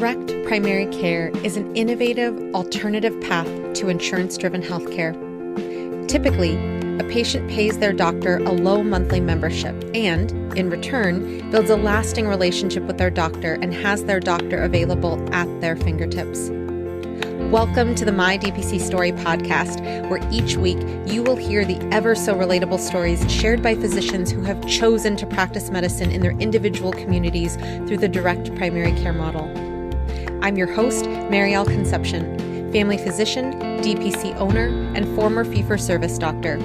Direct primary care is an innovative, alternative path to insurance-driven healthcare. Typically, a patient pays their doctor a low monthly membership and, in return, builds a lasting relationship with their doctor and has their doctor available at their fingertips. Welcome to the My DPC Story podcast, where each week you will hear the ever-so-relatable stories shared by physicians who have chosen to practice medicine in their individual communities through the direct primary care model. I'm your host, Marielle Concepcion, family physician, DPC owner, and former fee-for-service doctor.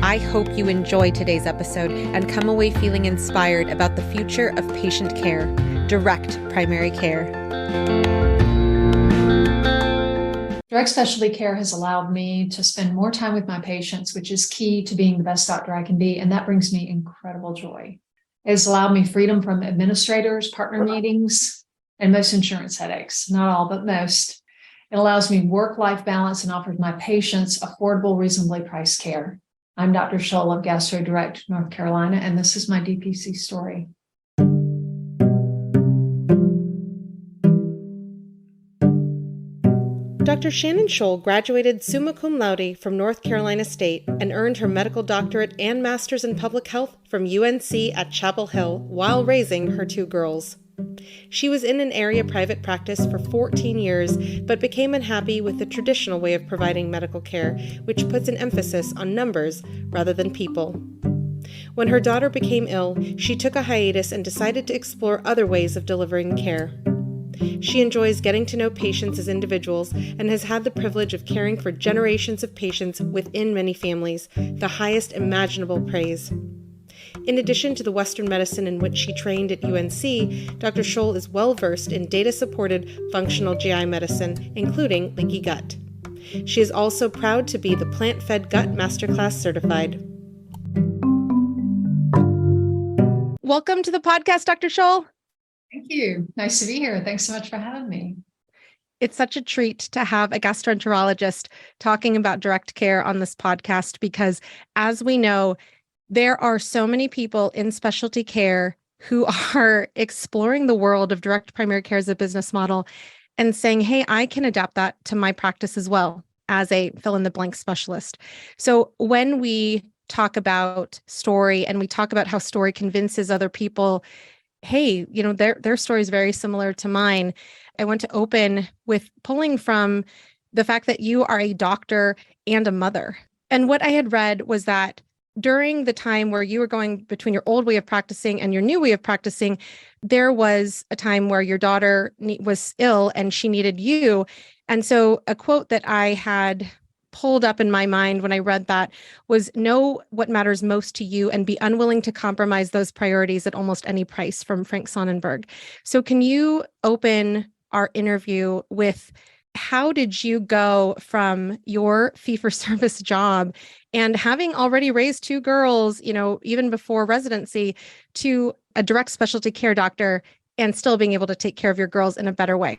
I hope you enjoy today's episode and come away feeling inspired about the future of patient care, direct primary care. Direct specialty care has allowed me to spend more time with my patients, which is key to being the best doctor I can be, and that brings me incredible joy. It has allowed me freedom from administrators, partner meetings, and most insurance headaches. Not all, but most. It allows me work-life balance and offers my patients affordable, reasonably priced care. I'm Dr. Sholl of GastroDirect, North Carolina, and this is my DPC story. Dr. Shannon Scholl graduated summa cum laude from North Carolina State and earned her medical doctorate and master's in public health from UNC at Chapel Hill while raising her two girls. She was in an area private practice for 14 years, but became unhappy with the traditional way of providing medical care, which puts an emphasis on numbers rather than people. When her daughter became ill, she took a hiatus and decided to explore other ways of delivering care. She enjoys getting to know patients as individuals and has had the privilege of caring for generations of patients within many families, the highest imaginable praise. In addition to the Western medicine in which she trained at UNC, Dr. Scholl is well-versed in data-supported functional GI medicine, including leaky gut. She is also proud to be the Plant-Fed Gut Masterclass certified. Welcome to the podcast, Dr. Scholl. Thank you. Nice to be here. Thanks so much for having me. It's such a treat to have a gastroenterologist talking about direct care on this podcast because, as we know, there are so many people in specialty care who are exploring the world of direct primary care as a business model and saying, hey, I can adapt that to my practice as well as a fill-in-the-blank specialist. So when we talk about story and we talk about how story convinces other people, hey, their story is very similar to mine. I want to open with pulling from the fact that you are a doctor and a mother. And what I had read was that during the time where you were going between your old way of practicing and your new way of practicing, there was a time where your daughter was ill and she needed you. And so a quote that I had pulled up in my mind when I read that was, know what matters most to you and be unwilling to compromise those priorities at almost any price, from Frank Sonnenberg. So can you open our interview with, how did you go from your fee-for-service job and having already raised two girls, even before residency, to a direct specialty care doctor and still being able to take care of your girls in a better way?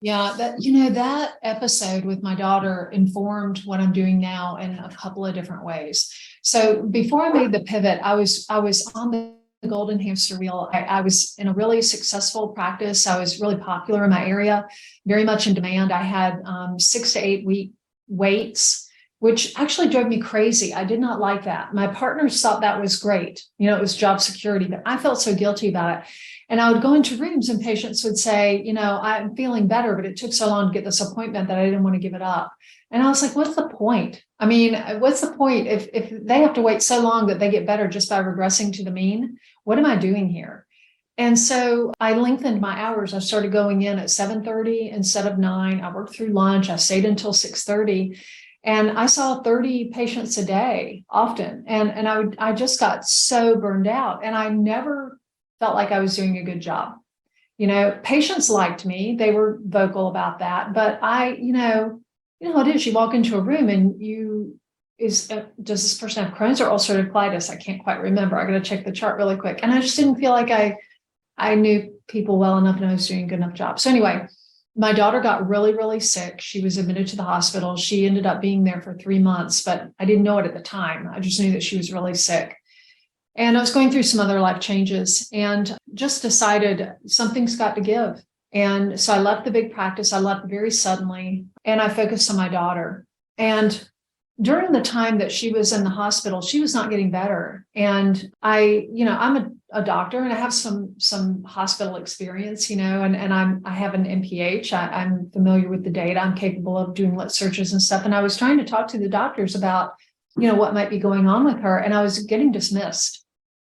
Yeah, that episode with my daughter informed what I'm doing now in a couple of different ways. So before I made the pivot, I was on the golden hamster wheel. I was in a really successful practice. I was really popular in my area, very much in demand. I had 6 to 8 week waits, which actually drove me crazy. I did not like that. My partners thought that was great. It was job security, but I felt so guilty about it. And I would go into rooms and patients would say, I'm feeling better, but it took so long to get this appointment that I didn't want to give it up. And I was like, what's the point? I mean, what's the point if they have to wait so long that they get better just by regressing to the mean? What am I doing here? And so I lengthened my hours. I started going in at 7:30 instead of 9. I worked through lunch. I stayed until 6:30. And I saw 30 patients a day often. And I just got so burned out. And I never felt like I was doing a good job. Patients liked me. They were vocal about that. But how it is. You walk into a room and does this person have Crohn's or ulcerative colitis? I can't quite remember. I got to check the chart really quick. And I just didn't feel like I knew people well enough and I was doing a good enough job. So anyway, my daughter got really, really sick. She was admitted to the hospital. She ended up being there for 3 months, but I didn't know it at the time. I just knew that she was really sick. And I was going through some other life changes and just decided something's got to give. And so I left the big practice. I left very suddenly, and I focused on my daughter. And during the time that she was in the hospital, she was not getting better. And I'm a doctor and I have some hospital experience, and I have an MPH. I'm familiar with the data. I'm capable of doing lit searches and stuff. And I was trying to talk to the doctors about, what might be going on with her. And I was getting dismissed.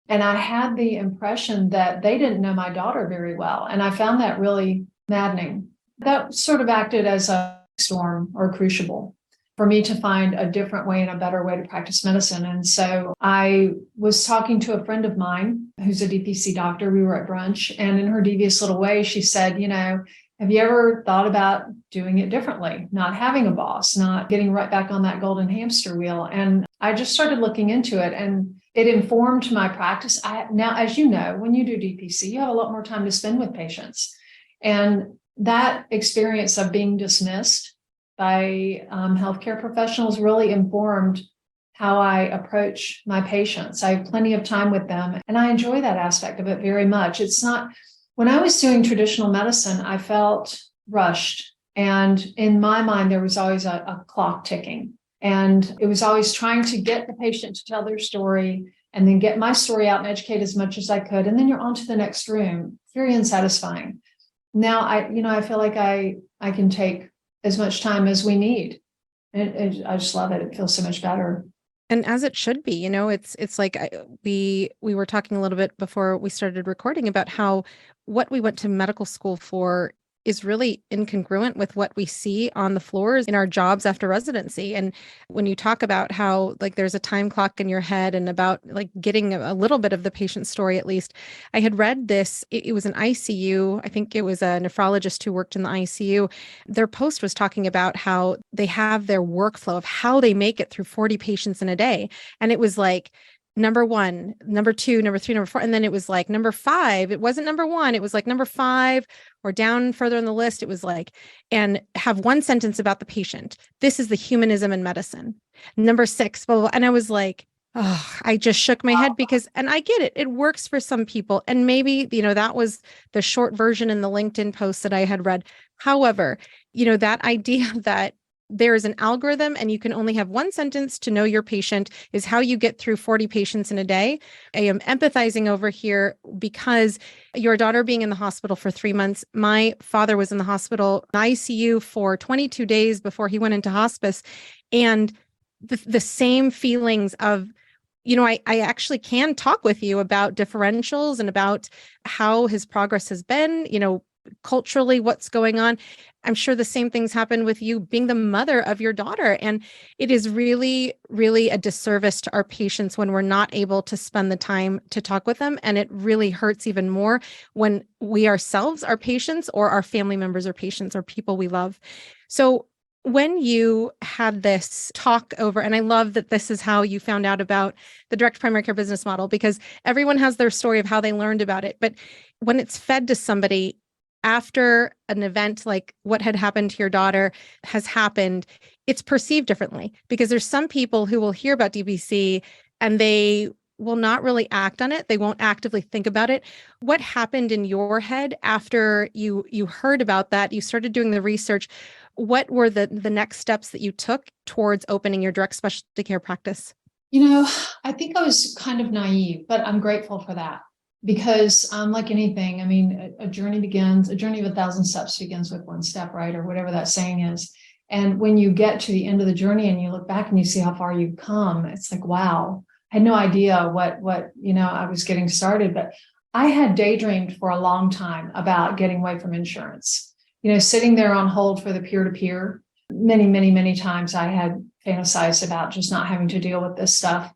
And I had the impression that they didn't know my daughter very well. And I found that really maddening. That sort of acted as a storm or a crucible for me to find a different way and a better way to practice medicine. And so I was talking to a friend of mine who's a DPC doctor. We were at brunch, and in her devious little way, she said, have you ever thought about doing it differently? Not having a boss, not getting right back on that golden hamster wheel. And I just started looking into it, and it informed my practice. Now, as you know, when you do DPC, you have a lot more time to spend with patients. And that experience of being dismissed by healthcare professionals really informed how I approach my patients. I have plenty of time with them, and I enjoy that aspect of it very much. It's not, when I was doing traditional medicine, I felt rushed. And in my mind, there was always a clock ticking. And it was always trying to get the patient to tell their story and then get my story out and educate as much as I could. And then you're on to the next room. Very unsatisfying. Now I feel like I can take as much time as we need. And I just love it. It feels so much better. And as it should be, it's like we were talking a little bit before we started recording about how what we went to medical school for is really incongruent with what we see on the floors in our jobs after residency. And when you talk about how like there's a time clock in your head and about like getting a little bit of the patient's story, at least I had read this, it was an ICU. I think it was a nephrologist who worked in the ICU. Their post was talking about how they have their workflow of how they make it through 40 patients in a day. And it was like, number 1, number 2, number 3, number 4. And then it was like number 5. It wasn't number 1. It was like number 5 or down further on the list. It was like, and have one sentence about the patient. This is the humanism in medicine. Number 6, blah, blah, blah. And I was like, oh, I just shook my head because, and I get it. It works for some people. And maybe, that was the short version in the LinkedIn post that I had read. However, that idea that there is an algorithm and you can only have one sentence to know your patient is how you get through 40 patients in a day. I am empathizing over here because your daughter being in the hospital for 3 months, my father was in the hospital ICU for 22 days before he went into hospice. And the same feelings of, I actually can talk with you about differentials and about how his progress has been, culturally, what's going on. I'm sure the same things happen with you being the mother of your daughter. And it is really, really a disservice to our patients when we're not able to spend the time to talk with them. And it really hurts even more when we ourselves are patients or our family members are patients or people we love. So when you had this talk over, and I love that this is how you found out about the direct primary care business model, because everyone has their story of how they learned about it. But when it's fed to somebody, after an event like what had happened to your daughter has happened, it's perceived differently because there's some people who will hear about DPC and they will not really act on it. They won't actively think about it. What happened in your head after you heard about that? You started doing the research. What were the next steps that you took towards opening your direct specialty care practice? I think I was kind of naive, but I'm grateful for that. Because like anything, I mean, a journey of 1,000 steps begins with one step, right? Or whatever that saying is. And when you get to the end of the journey and you look back and you see how far you've come, it's like, wow, I had no idea what I was getting started. But I had daydreamed for a long time about getting away from insurance. Sitting there on hold for the peer-to-peer. Many, many, many times I had fantasized about just not having to deal with this stuff.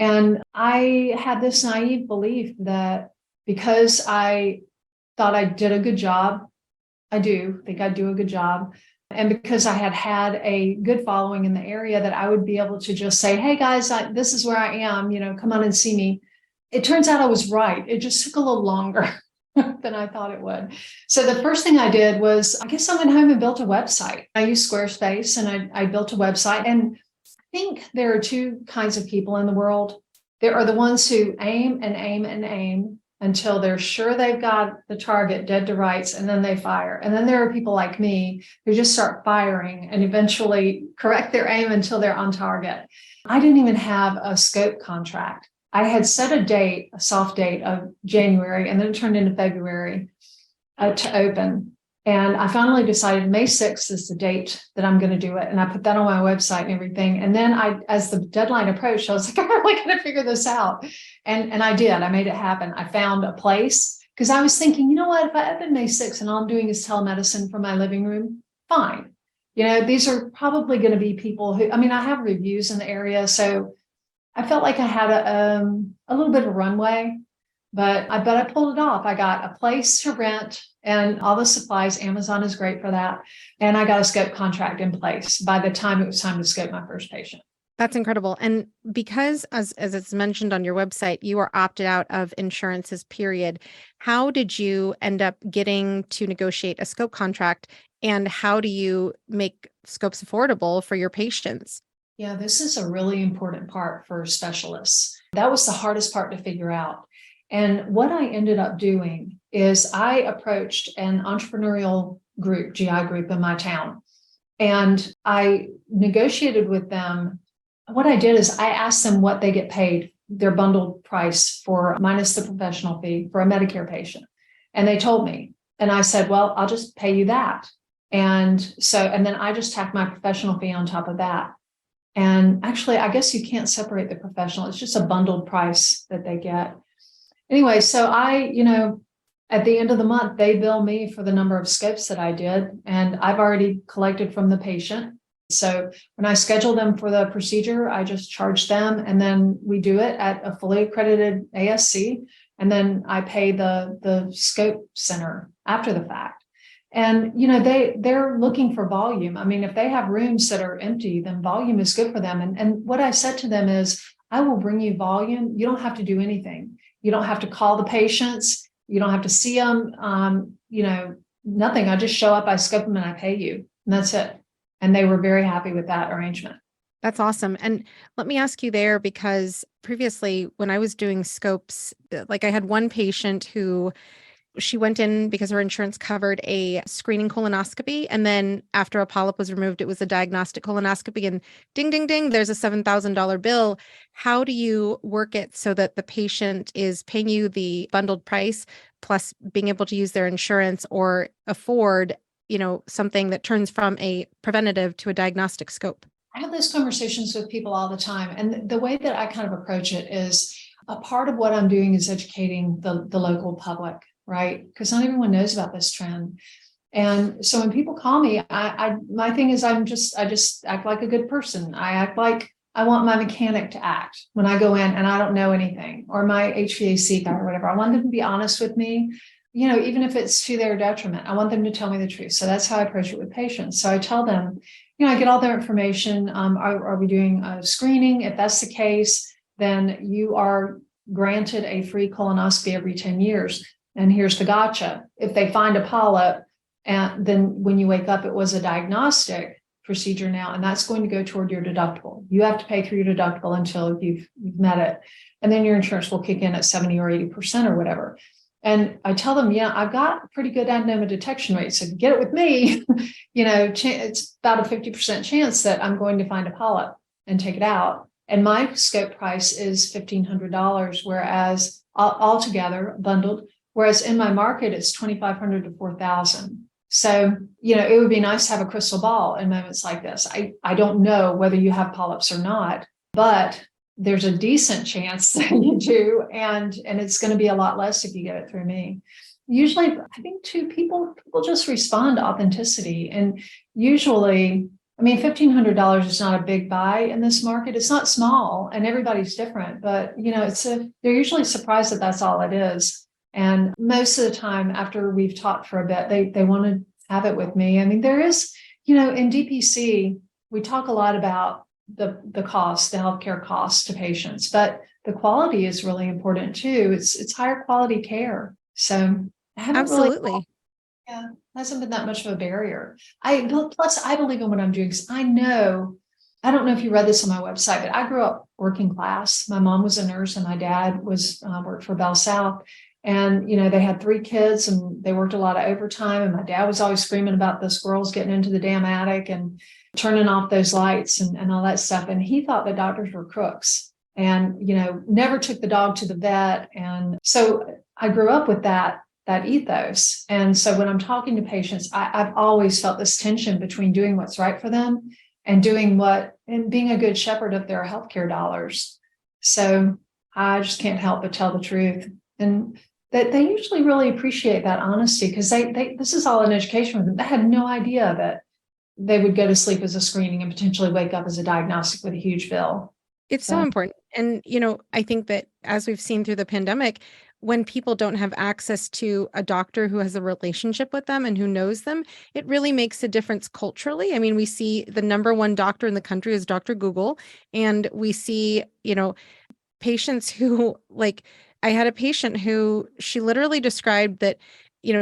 And I had this naive belief that because I thought I did a good job, I do think I do a good job. And because I had a good following in the area, that I would be able to just say, hey guys, this is where I am, come on and see me. It turns out I was right. It just took a little longer than I thought it would. So the first thing I did was, I guess I went home and built a website. I used Squarespace and I built a website. And I think there are two kinds of people in the world. There are the ones who aim and aim and aim until they're sure they've got the target dead to rights, and then they fire. And then there are people like me who just start firing and eventually correct their aim until they're on target. I didn't even have a scope contract. I had set a date, a soft date of January, and then it turned into February to open. And I finally decided May 6th is the date that I'm going to do it. And I put that on my website and everything. And then as the deadline approached, I was like, I'm really going to figure this out. And I did. I made it happen. I found a place because I was thinking, you know what, if I open May 6th and all I'm doing is telemedicine from my living room, fine. These are probably going to be people who, I have reviews in the area. So I felt like I had a little bit of runway, but I pulled it off. I got a place to rent and all the supplies. Amazon is great for that. And I got a scope contract in place by the time it was time to scope my first patient. That's incredible. And because, as it's mentioned on your website, you are opted out of insurances, period. How did you end up getting to negotiate a scope contract? And how do you make scopes affordable for your patients? Yeah, this is a really important part for specialists. That was the hardest part to figure out. And what I ended up doing is I approached an entrepreneurial group, GI group in my town, and I negotiated with them. What I did is I asked them what they get paid, their bundled price for minus the professional fee for a Medicare patient. And they told me, and I said, well, I'll just pay you that. And then I just tacked my professional fee on top of that. And actually, I guess you can't separate the professional. It's just a bundled price that they get. Anyway, so at the end of the month, they bill me for the number of scopes that I did, and I've already collected from the patient. So when I schedule them for the procedure, I just charge them, and then we do it at a fully accredited ASC, and then I pay the scope center after the fact. And they're looking for volume. If they have rooms that are empty, then volume is good for them. And what I said to them is, I will bring you volume. You don't have to do anything. You don't have to call the patients. You don't have to see them. Nothing. I just show up, I scope them, and I pay you. And that's it. And they were very happy with that arrangement. That's awesome. And let me ask you there, because previously when I was doing scopes, like I had one patient who she went in because her insurance covered a screening colonoscopy. And then after a polyp was removed, it was a diagnostic colonoscopy, and ding, ding, ding, there's a $7,000 bill. How do you work it so that the patient is paying you the bundled price plus being able to use their insurance or afford, something that turns from a preventative to a diagnostic scope? I have those conversations with people all the time. And the way that I kind of approach it is a part of what I'm doing is educating the local public, right? Because not everyone knows about this trend. And so when people call me, my thing is I just act like a good person. I act like I want my mechanic to act when I go in and I don't know anything, or my HVAC guy or whatever. I want them to be honest with me, even if it's to their detriment. I want them to tell me the truth. So that's how I approach it with patients. So I tell them, I get all their information. Are we doing a screening? If that's the case, then you are granted a free colonoscopy every 10 years. And here's the gotcha. If they find a polyp, and then when you wake up, it was a diagnostic procedure now, and that's going to go toward your deductible. You have to pay through your deductible until you've met it. And then your insurance will kick in at 70 or 80% or whatever. And I tell them, I've got a pretty good adenoma detection rate. So if you get it with me, it's about a 50% chance that I'm going to find a polyp and take it out. And my scope price is $1,500, whereas altogether bundled, whereas in my market, it's $2,500 to $4,000. So, it would be nice to have a crystal ball in moments like this. I don't know whether you have polyps or not, but there's a decent chance that you do, and it's going to be a lot less if you get it through me. Usually, I think people just respond to authenticity, and usually, $1,500 is not a big buy in this market. It's not small, and everybody's different, but they're usually surprised that that's all it is. And most of the time, after we've talked for a bit, they want to have it with me. There is, in DPC, we talk a lot about the cost, the healthcare costs to patients, but the quality is really important too. It's higher quality care. So I haven't Absolutely. hasn't been that much of a barrier. Plus I believe in what I'm doing, because I don't know if you read this on my website, but I grew up working class. My mom was a nurse and my dad worked for Bell South. And, they had 3 kids and they worked a lot of overtime. And my dad was always screaming about the squirrels getting into the damn attic and turning off those lights and all that stuff. And he thought the doctors were crooks and, never took the dog to the vet. And so I grew up with that ethos. And so when I'm talking to patients, I've always felt this tension between doing what's right for them and and being a good shepherd of their healthcare dollars. So I just can't help but tell the truth. And that they usually really appreciate that honesty because this is all an education for them. They had no idea that they would go to sleep as a screening and potentially wake up as a diagnostic with a huge bill. It's so important. And, I think that as we've seen through the pandemic, when people don't have access to a doctor who has a relationship with them and who knows them, it really makes a difference culturally. I mean, we see the number one doctor in the country is Dr. Google. And we see, patients who I had a patient who she literally described that,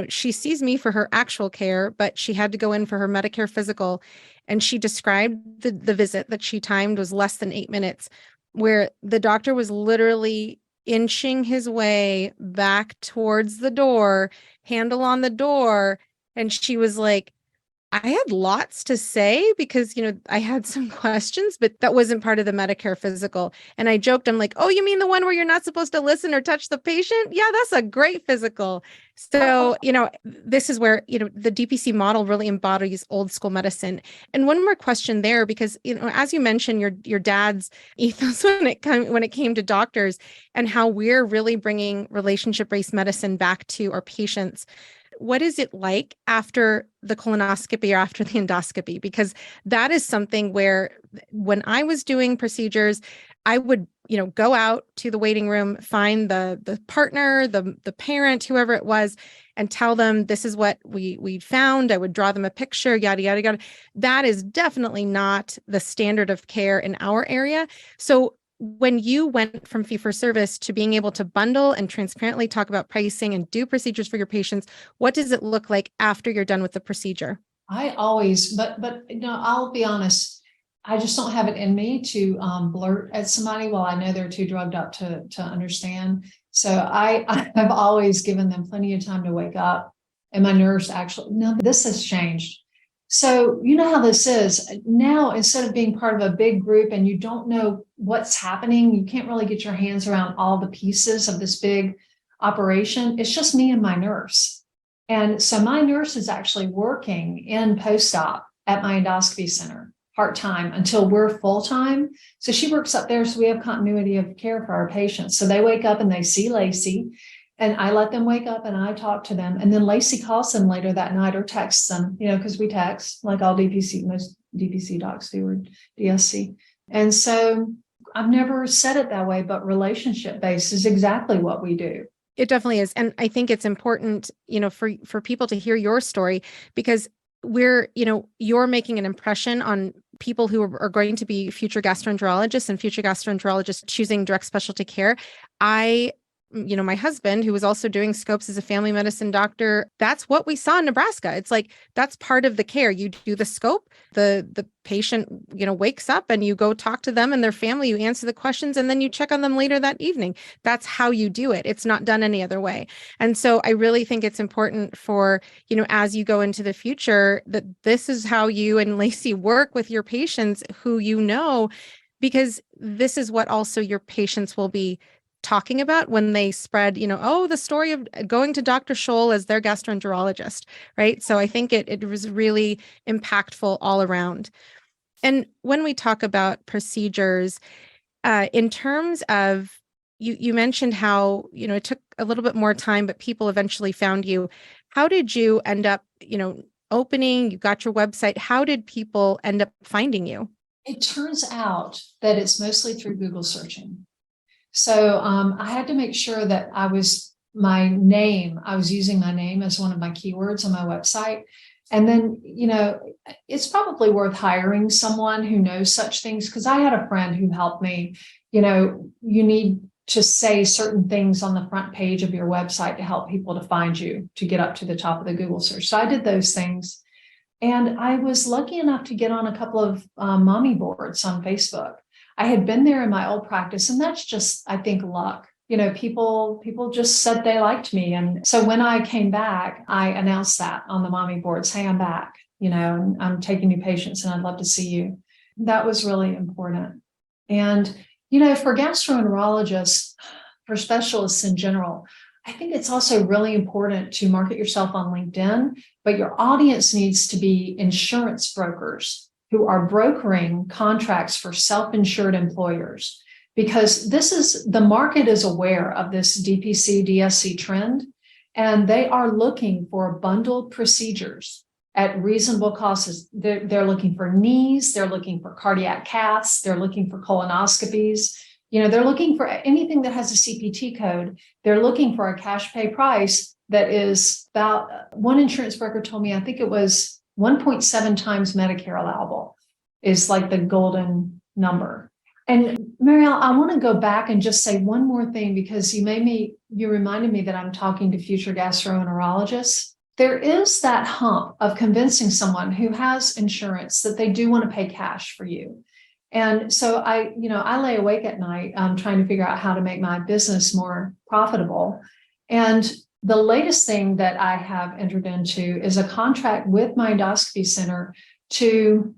she sees me for her actual care, but she had to go in for her Medicare physical. And she described the visit that she timed was less than 8 minutes, where the doctor was literally inching his way back towards the door, handle on the door. And she was like, I had lots to say because, I had some questions, but that wasn't part of the Medicare physical. And I joked, I'm like, oh, you mean the one where you're not supposed to listen or touch the patient? Yeah, that's a great physical. So, this is where, the DPC model really embodies old school medicine. And one more question there, because, as you mentioned, your dad's ethos when it came to doctors and how we're really bringing relationship-based medicine back to our patients. What is it like after the colonoscopy or after the endoscopy? Because that is something where when I was doing procedures, I would, go out to the waiting room, find the partner, the parent, whoever it was, and tell them this is what we found. I would draw them a picture, yada, yada, yada. That is definitely not the standard of care in our area. So when you went from fee-for-service to being able to bundle and transparently talk about pricing and do procedures for your patients, what does it look like after you're done with the procedure? I always, but I'll be honest, I just don't have it in me to blurt at somebody while I know they're too drugged up to understand. So I have always given them plenty of time to wake up. And my nerves no, this has changed. So you know how this is now, instead of being part of a big group and you don't know what's happening, you can't really get your hands around all the pieces of this big operation. It's just me and my nurse. And so my nurse is actually working in post-op at my endoscopy center part-time until we're full-time. So she works up there. So we have continuity of care for our patients. So they wake up and they see Lacey. And I let them wake up and I talk to them. And then Lacey calls them later that night or texts them, because we text like all most DPC docs do, or DSC. And so I've never said it that way, but relationship based is exactly what we do. It definitely is. And I think it's important, for people to hear your story because you're making an impression on people who are going to be future gastroenterologists and future gastroenterologists choosing direct specialty care. My husband, who was also doing scopes as a family medicine doctor, that's what we saw in Nebraska. It's like, that's part of the care. You do the scope, the patient, wakes up and you go talk to them and their family, you answer the questions, and then you check on them later that evening. That's how you do it. It's not done any other way. And so I really think it's important for, as you go into the future, that this is how you and Lacey work with your patients who because this is what also your patients will be talking about when they spread, the story of going to Dr. Scholl as their gastroenterologist, right? So I think it was really impactful all around. And when we talk about procedures, in terms of, you mentioned how, it took a little bit more time, but people eventually found you. How did you end up, opening, you got your website? How did people end up finding you? It turns out that it's mostly through Google searching. So I had to make sure that I was using my name as one of my keywords on my website. And then, it's probably worth hiring someone who knows such things, because I had a friend who helped me. You need to say certain things on the front page of your website to help people to find you, to get up to the top of the Google search. So I did those things. And I was lucky enough to get on a couple of mommy boards on Facebook. I had been there in my old practice, and that's just, I think, luck. people just said they liked me. And so when I came back, I announced that on the mommy boards, hey, I'm back, and I'm taking new patients and I'd love to see you. That was really important. And, for gastroenterologists, for specialists in general, I think it's also really important to market yourself on LinkedIn, but your audience needs to be insurance brokers who are brokering contracts for self-insured employers, because the market is aware of this DPC, DSC trend, and they are looking for bundled procedures at reasonable costs. They're looking for knees, they're looking for cardiac caths, they're looking for colonoscopies. They're looking for anything that has a CPT code. They're looking for a cash pay price that is about, one insurance broker told me, I think it was 1.7 times Medicare allowable is like the golden number. And Marielle, I want to go back and just say one more thing, because you reminded me that I'm talking to future gastroenterologists. There is that hump of convincing someone who has insurance that they do want to pay cash for you. And so I lay awake at night trying to figure out how to make my business more profitable. And the latest thing that I have entered into is a contract with my endoscopy center to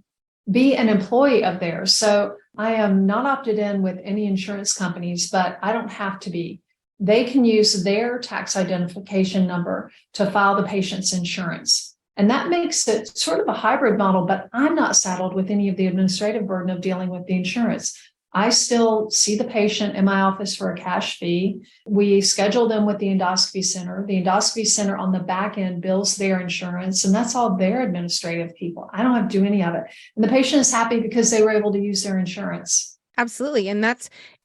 be an employee of theirs. So I am not opted in with any insurance companies, but I don't have to be. They can use their tax identification number to file the patient's insurance. And that makes it sort of a hybrid model, but I'm not saddled with any of the administrative burden of dealing with the insurance. I still see the patient in my office for a cash fee. We schedule them with the endoscopy center. The endoscopy center on the back end bills their insurance, and that's all their administrative people. I don't have to do any of it. And the patient is happy because they were able to use their insurance. Absolutely. And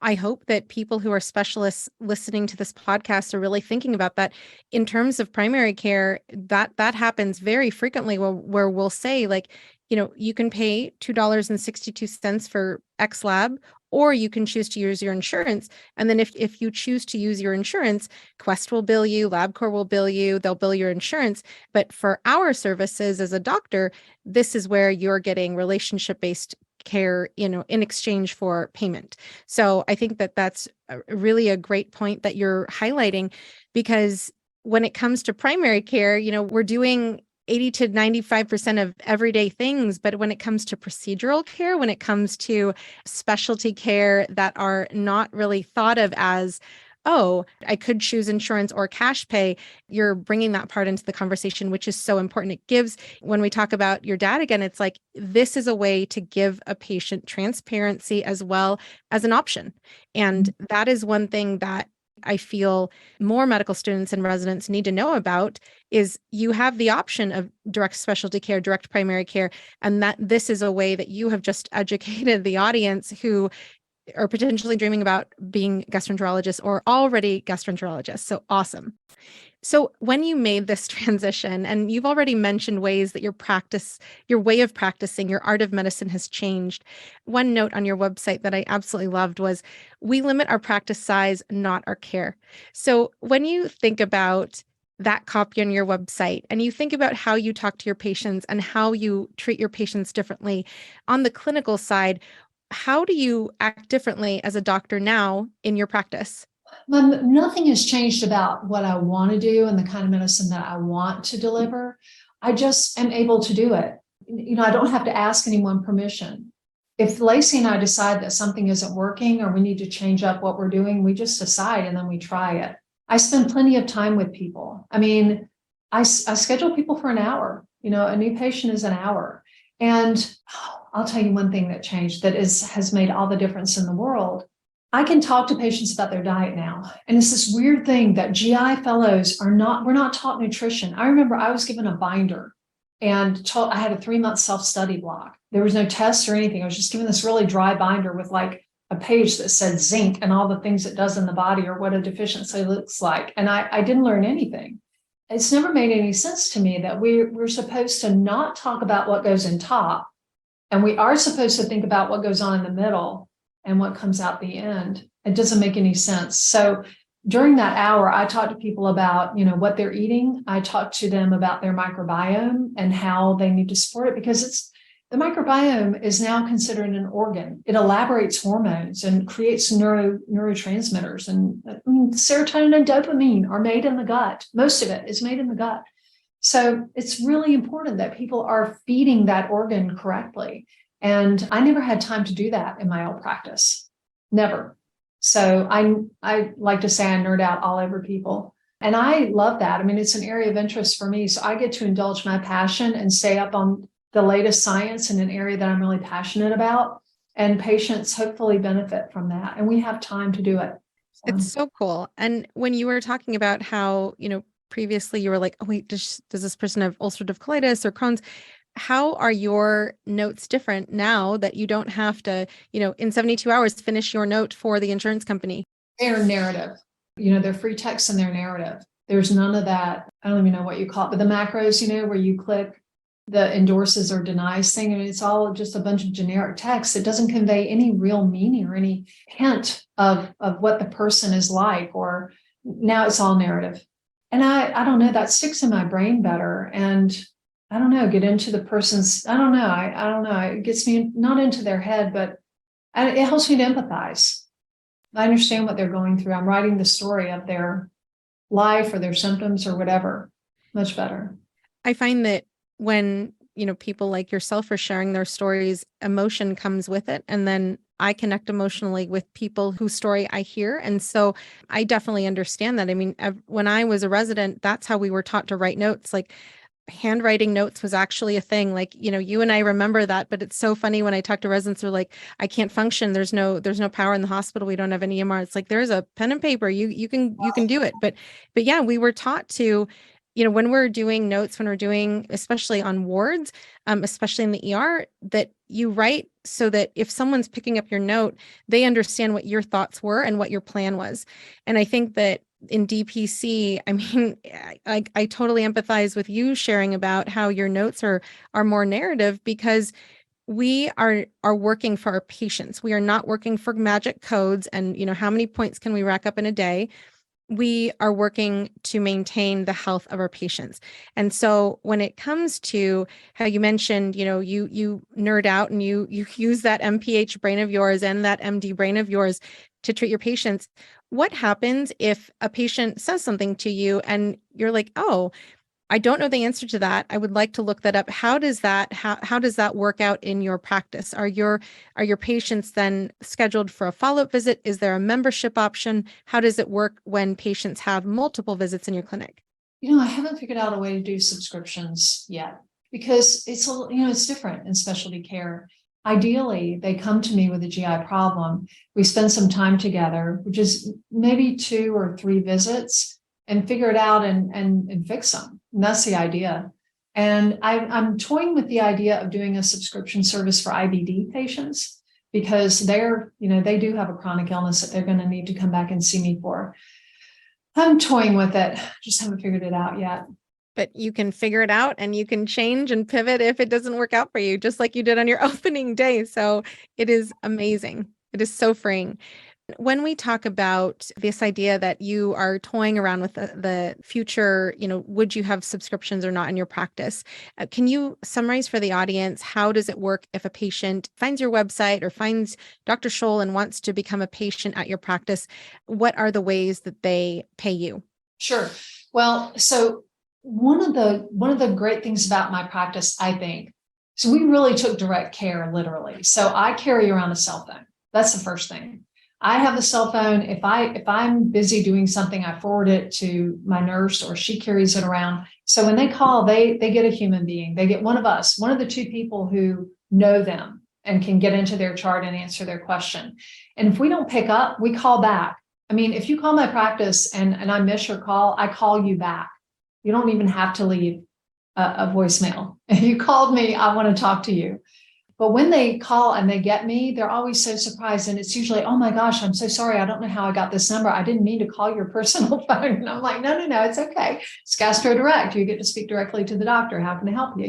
I hope that people who are specialists listening to this podcast are really thinking about that. In terms of primary care, that happens very frequently where we'll say, like, you can pay $2.62 for X lab, or you can choose to use your insurance. And then if you choose to use your insurance, Quest will bill you, LabCorp will bill you, they'll bill your insurance. But for our services as a doctor, this is where you're getting relationship-based care, in exchange for payment. So I think that's really a great point that you're highlighting, because when it comes to primary care, we're doing 80 to 95% of everyday things. But when it comes to procedural care, when it comes to specialty care that are not really thought of as, oh, I could choose insurance or cash pay, you're bringing that part into the conversation, which is so important. It gives, when we talk about your dad again, it's like, this is a way to give a patient transparency as well as an option. And that is one thing that I feel more medical students and residents need to know about, is you have the option of direct specialty care, direct primary care, and that this is a way that you have just educated the audience who are potentially dreaming about being gastroenterologists or already gastroenterologists. So awesome. So when you made this transition, and you've already mentioned ways that your way of practicing, your art of medicine has changed. One note on your website that I absolutely loved was, we limit our practice size, not our care. So when you think about that copy on your website, and you think about how you talk to your patients and how you treat your patients differently on the clinical side, how do you act differently as a doctor now in your practice? Nothing has changed about what I want to do and the kind of medicine that I want to deliver. I just am able to do it. I don't have to ask anyone permission. If Lacey and I decide that something isn't working or we need to change up what we're doing, we just decide and then we try it. I spend plenty of time with people. I schedule people for an hour. A new patient is an hour. And I'll tell you one thing that changed that has made all the difference in the world. I can talk to patients about their diet now. And it's this weird thing that GI fellows we're not taught nutrition. I remember I was given a binder and I had a 3-month self-study block. There was no tests or anything. I was just given this really dry binder with like a page that said zinc and all the things it does in the body or what a deficiency looks like. And I didn't learn anything. It's never made any sense to me that we're supposed to not talk about what goes in top, and we are supposed to think about what goes on in the middle and what comes out the end. It doesn't make any sense. So during that hour, I talk to people about, what they're eating. I talk to them about their microbiome and how they need to support it, because The microbiome is now considered an organ. It elaborates hormones and creates neurotransmitters. And serotonin and dopamine are made in the gut. Most of it is made in the gut. So it's really important that people are feeding that organ correctly. And I never had time to do that in my old practice. Never. So I like to say I nerd out all over people. And I love that. I mean, it's an area of interest for me. So I get to indulge my passion and stay up on the latest science in an area that I'm really passionate about. And patients hopefully benefit from that. And we have time to do it. It's so cool. And when you were talking about how, previously you were like, oh, wait, does this person have ulcerative colitis or Crohn's? How are your notes different now that you don't have to, in 72 hours, finish your note for the insurance company? They're narrative. They're free text and they're narrative. There's none of that. I don't even know what you call it, but the macros, where you click the endorses or denies thing. I mean, it's all just a bunch of generic text. It doesn't convey any real meaning or any hint of what the person is like, or now it's all narrative. And I don't know, that sticks in my brain better. And I don't know, get into the person's, I don't know. It gets me not into their head, but it helps me to empathize. I understand what they're going through. I'm writing the story of their life or their symptoms or whatever. Much better. I find that when, people like yourself are sharing their stories, emotion comes with it. And then I connect emotionally with people whose story I hear. And so I definitely understand that. I mean, when I was a resident, that's how we were taught to write notes. Like handwriting notes was actually a thing. Like, you and I remember that, but it's so funny when I talk to residents who are like, I can't function. There's no power in the hospital. We don't have any EMR. It's like, there's a pen and paper. You can do it. But yeah, we were taught to, when we're doing notes, when we're doing, especially on wards, especially in the ER, that you write so that if someone's picking up your note, they understand what your thoughts were and what your plan was. And I think that in DPC, I mean, I totally empathize with you sharing about how your notes are more narrative, because we are working for our patients. We are not working for magic codes and, how many points can we rack up in a day? We are working to maintain the health of our patients. And so when it comes to how you mentioned, you nerd out and you use that MPH brain of yours and that MD brain of yours to treat your patients, what happens if a patient says something to you and you're like, oh, I don't know the answer to that. I would like to look that up. How does that work out in your practice? Are your patients then scheduled for a follow-up visit? Is there a membership option? How does it work when patients have multiple visits in your clinic? I haven't figured out a way to do subscriptions yet, because it's different in specialty care. Ideally, they come to me with a GI problem. We spend some time together, which is maybe 2 or 3 visits, and figure it out and fix them. And that's the idea. And I'm toying with the idea of doing a subscription service for IBD patients, because they do have a chronic illness that they're going to need to come back and see me for. I'm toying with it. Just haven't figured it out yet. But you can figure it out and you can change and pivot if it doesn't work out for you, just like you did on your opening day. So it is amazing. It is so freeing. When we talk about this idea that you are toying around with the future, would you have subscriptions or not in your practice? Can you summarize for the audience, how does it work if a patient finds your website or finds Dr. Scholl and wants to become a patient at your practice? What are the ways that they pay you? Sure. Well, so one of the great things about my practice, I think, so we really took direct care, literally. So I carry around a cell phone. That's the first thing. I have the cell phone. If I'm busy doing something, I forward it to my nurse, or she carries it around. So when they call, they get a human being. They get one of us, one of the 2 people who know them and can get into their chart and answer their question. And if we don't pick up, we call back. I mean, if you call my practice and I miss your call, I call you back. You don't even have to leave a voicemail. If you called me, I want to talk to you. But when they call and they get me, they're always so surprised. And it's usually, oh my gosh, I'm so sorry. I don't know how I got this number. I didn't mean to call your personal phone. And I'm like, no, it's okay. It's Gastro Direct. You get to speak directly to the doctor. How can I help you?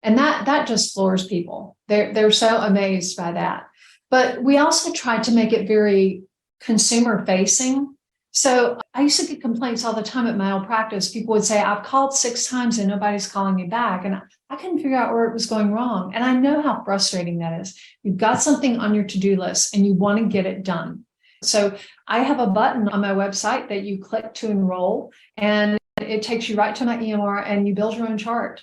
And that just floors people. They're so amazed by that. But we also tried to make it very consumer facing. So I used to get complaints all the time at my old practice. People would say, I've called 6 times and nobody's calling me back. And I couldn't figure out where it was going wrong. And I know how frustrating that is. You've got something on your to-do list and you want to get it done. So I have a button on my website that you click to enroll, and it takes you right to my EMR and you build your own chart.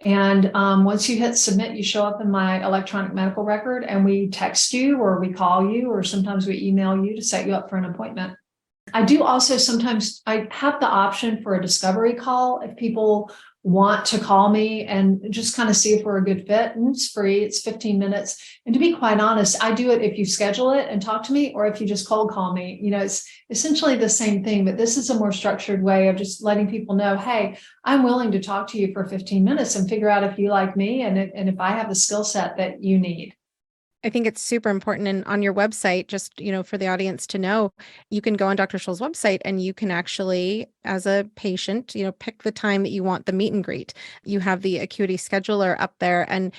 And once you hit submit, you show up in my electronic medical record, and we text you or we call you, or sometimes we email you to set you up for an appointment. I do also sometimes, I have the option for a discovery call if people want to call me and just kind of see if we're a good fit. And it's free, it's 15 minutes. And to be quite honest, I do it if you schedule it and talk to me, or if you just cold call me. It's essentially the same thing, but this is a more structured way of just letting people know, hey, I'm willing to talk to you for 15 minutes and figure out if you like me and if I have the skill set that you need. I think it's super important. And on your website, just, for the audience to know, you can go on Dr. Scholl's website and you can actually, as a patient, pick the time that you want the meet and greet. You have the Acuity scheduler up there. And,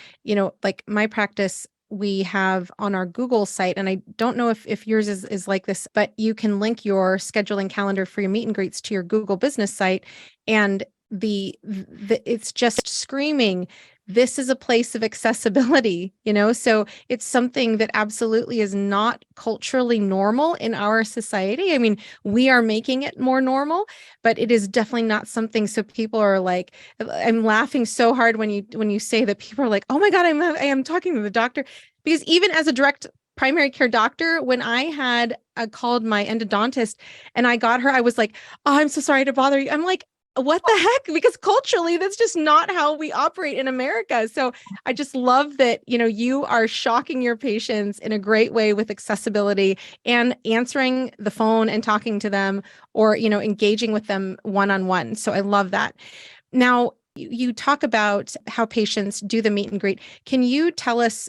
like my practice, we have on our Google site, and I don't know if yours is like this, but you can link your scheduling calendar for your meet and greets to your Google business site. And it's just screaming, this is a place of accessibility, so it's something that absolutely is not culturally normal in our society. I mean, we are making it more normal, but it is definitely not something. So people are like, I'm laughing so hard when you say that. People are like, oh my God, I am talking to the doctor. Because even as a direct primary care doctor, when I had called my endodontist and I got her, I was like, oh, I'm so sorry to bother you. I'm like, what the heck? Because culturally, that's just not how we operate in America. So I just love that, you are shocking your patients in a great way with accessibility and answering the phone and talking to them, or, engaging with them one-on-one. So I love that. Now, you talk about how patients do the meet and greet. Can you tell us,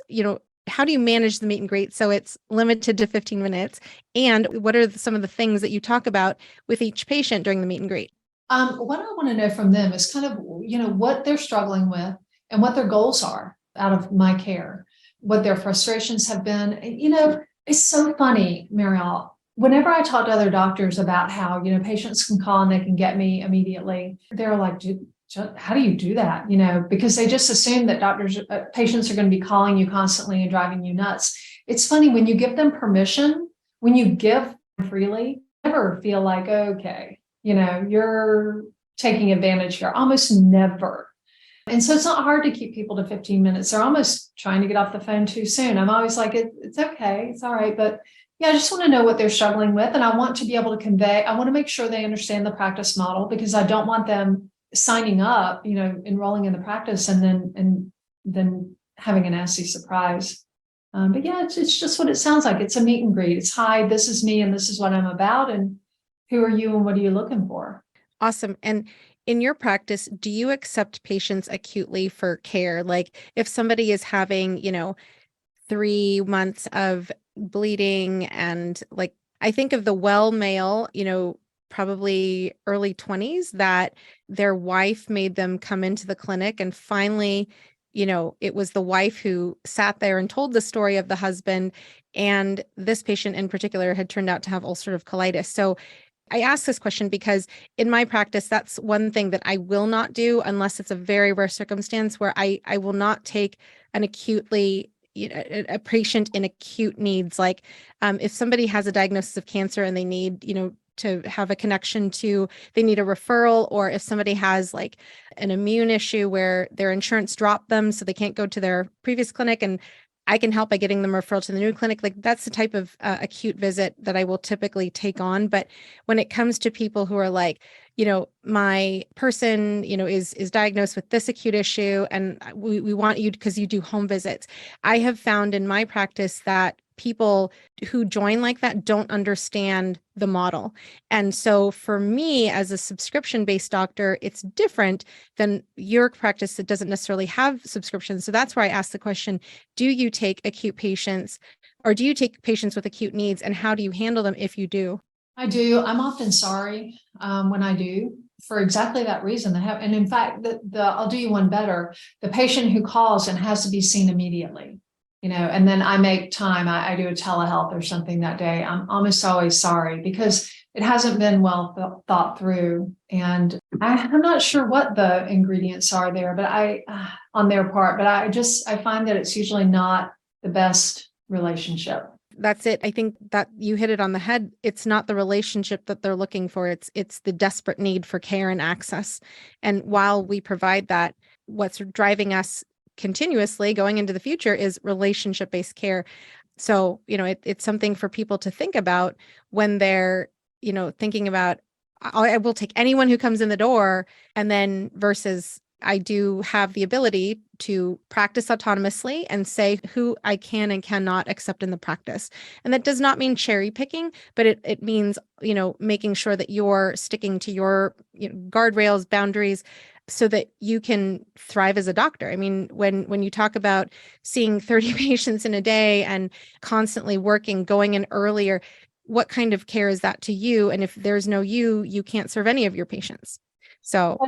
how do you manage the meet and greet so it's limited to 15 minutes? And what are some of the things that you talk about with each patient during the meet and greet? What I want to know from them is kind of, what they're struggling with and what their goals are out of my care, what their frustrations have been. It's so funny, Marielle. Whenever I talk to other doctors about how, patients can call and they can get me immediately, they're like, how do you do that? Because they just assume that patients are going to be calling you constantly and driving you nuts. It's funny, when you give them permission, when you give freely, never feel like, okay, you're taking advantage here. Almost never. And so it's not hard to keep people to 15 minutes. They're almost trying to get off the phone too soon. I'm always like, it's okay. It's all right. But yeah, I just want to know what they're struggling with. And I want to be able to convey, I want to make sure they understand the practice model, because I don't want them signing up, enrolling in the practice and then having a nasty surprise. But yeah, it's just what it sounds like. It's a meet and greet. It's, hi, this is me and this is what I'm about. And who are you and what are you looking for? Awesome. And in your practice, do you accept patients acutely for care? Like if somebody is having, 3 months of bleeding, and like, I think of the well male, probably early 20s, that their wife made them come into the clinic, and finally, it was the wife who sat there and told the story of the husband. And this patient in particular had turned out to have ulcerative colitis. So I ask this question because in my practice, that's one thing that I will not do unless it's a very rare circumstance, where I will not take an acutely, a patient in acute needs. Like if somebody has a diagnosis of cancer and they need, to have a connection to, they need a referral, or if somebody has like an immune issue where their insurance dropped them, so they can't go to their previous clinic, and I can help by getting them referral to the new clinic. Like that's the type of acute visit that I will typically take on. But when it comes to people who are like, my person, is diagnosed with this acute issue, and we want you because you do home visits. I have found in my practice that people who join like that don't understand the model. And so for me, as a subscription-based doctor, it's different than your practice that doesn't necessarily have subscriptions. So that's where I ask the question, do you take acute patients, or do you take patients with acute needs, and how do you handle them if you do? I do. I'm often sorry when I do, for exactly that reason. And in fact, I'll do you one better. The patient who calls and has to be seen immediately, and then I make time. I do a telehealth or something that day. I'm almost always sorry, because it hasn't been well thought through. And I'm not sure what the ingredients are there, but on their part, but I find that it's usually not the best relationship. That's it. I think that you hit it on the head. It's not the relationship that they're looking for. It's the desperate need for care and access. And while we provide that, what's driving us continuously going into the future is relationship-based care. So, it's something for people to think about when they're, thinking about, I will take anyone who comes in the door, and then versus I do have the ability to practice autonomously and say who I can and cannot accept in the practice. And that does not mean cherry picking, but it means, making sure that you're sticking to your guardrails, boundaries, so that you can thrive as a doctor. I mean, when you talk about seeing 30 patients in a day and constantly working, going in earlier, what kind of care is that to you? And if there's no you can't serve any of your patients. So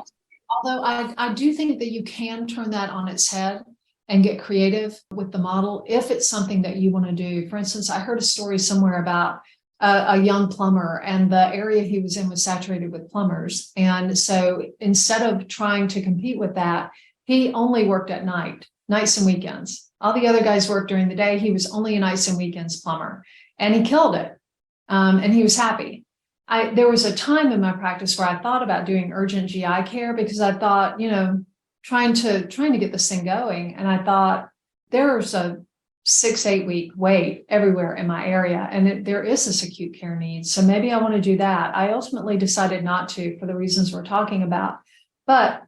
although I do think that you can turn that on its head and get creative with the model if it's something that you want to do. For instance, I heard a story somewhere about a young plumber, and the area he was in was saturated with plumbers. And so instead of trying to compete with that, he only worked at nights and weekends. All the other guys worked during the day. He was only a nights and weekends plumber, and he killed it. And he was happy. There was a time in my practice where I thought about doing urgent GI care because I thought, trying to get this thing going. And I thought there's a 6-8 week wait everywhere in my area, and there is this acute care need. So maybe I want to do that. I ultimately decided not to for the reasons we're talking about. But,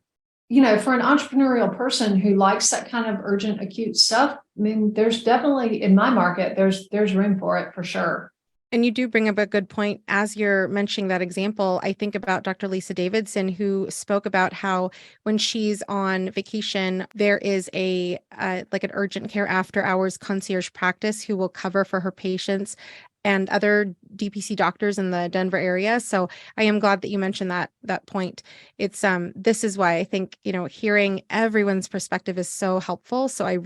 for an entrepreneurial person who likes that kind of urgent acute stuff, I mean, there's definitely in my market, there's room for it for sure. And you do bring up a good point. As you're mentioning that example, I think about Dr. Lisa Davidson, who spoke about how when she's on vacation, there is like an urgent care after hours concierge practice who will cover for her patients and other DPC doctors in the Denver area. So I am glad that you mentioned that point. It's this is why I think, hearing everyone's perspective is so helpful. So it's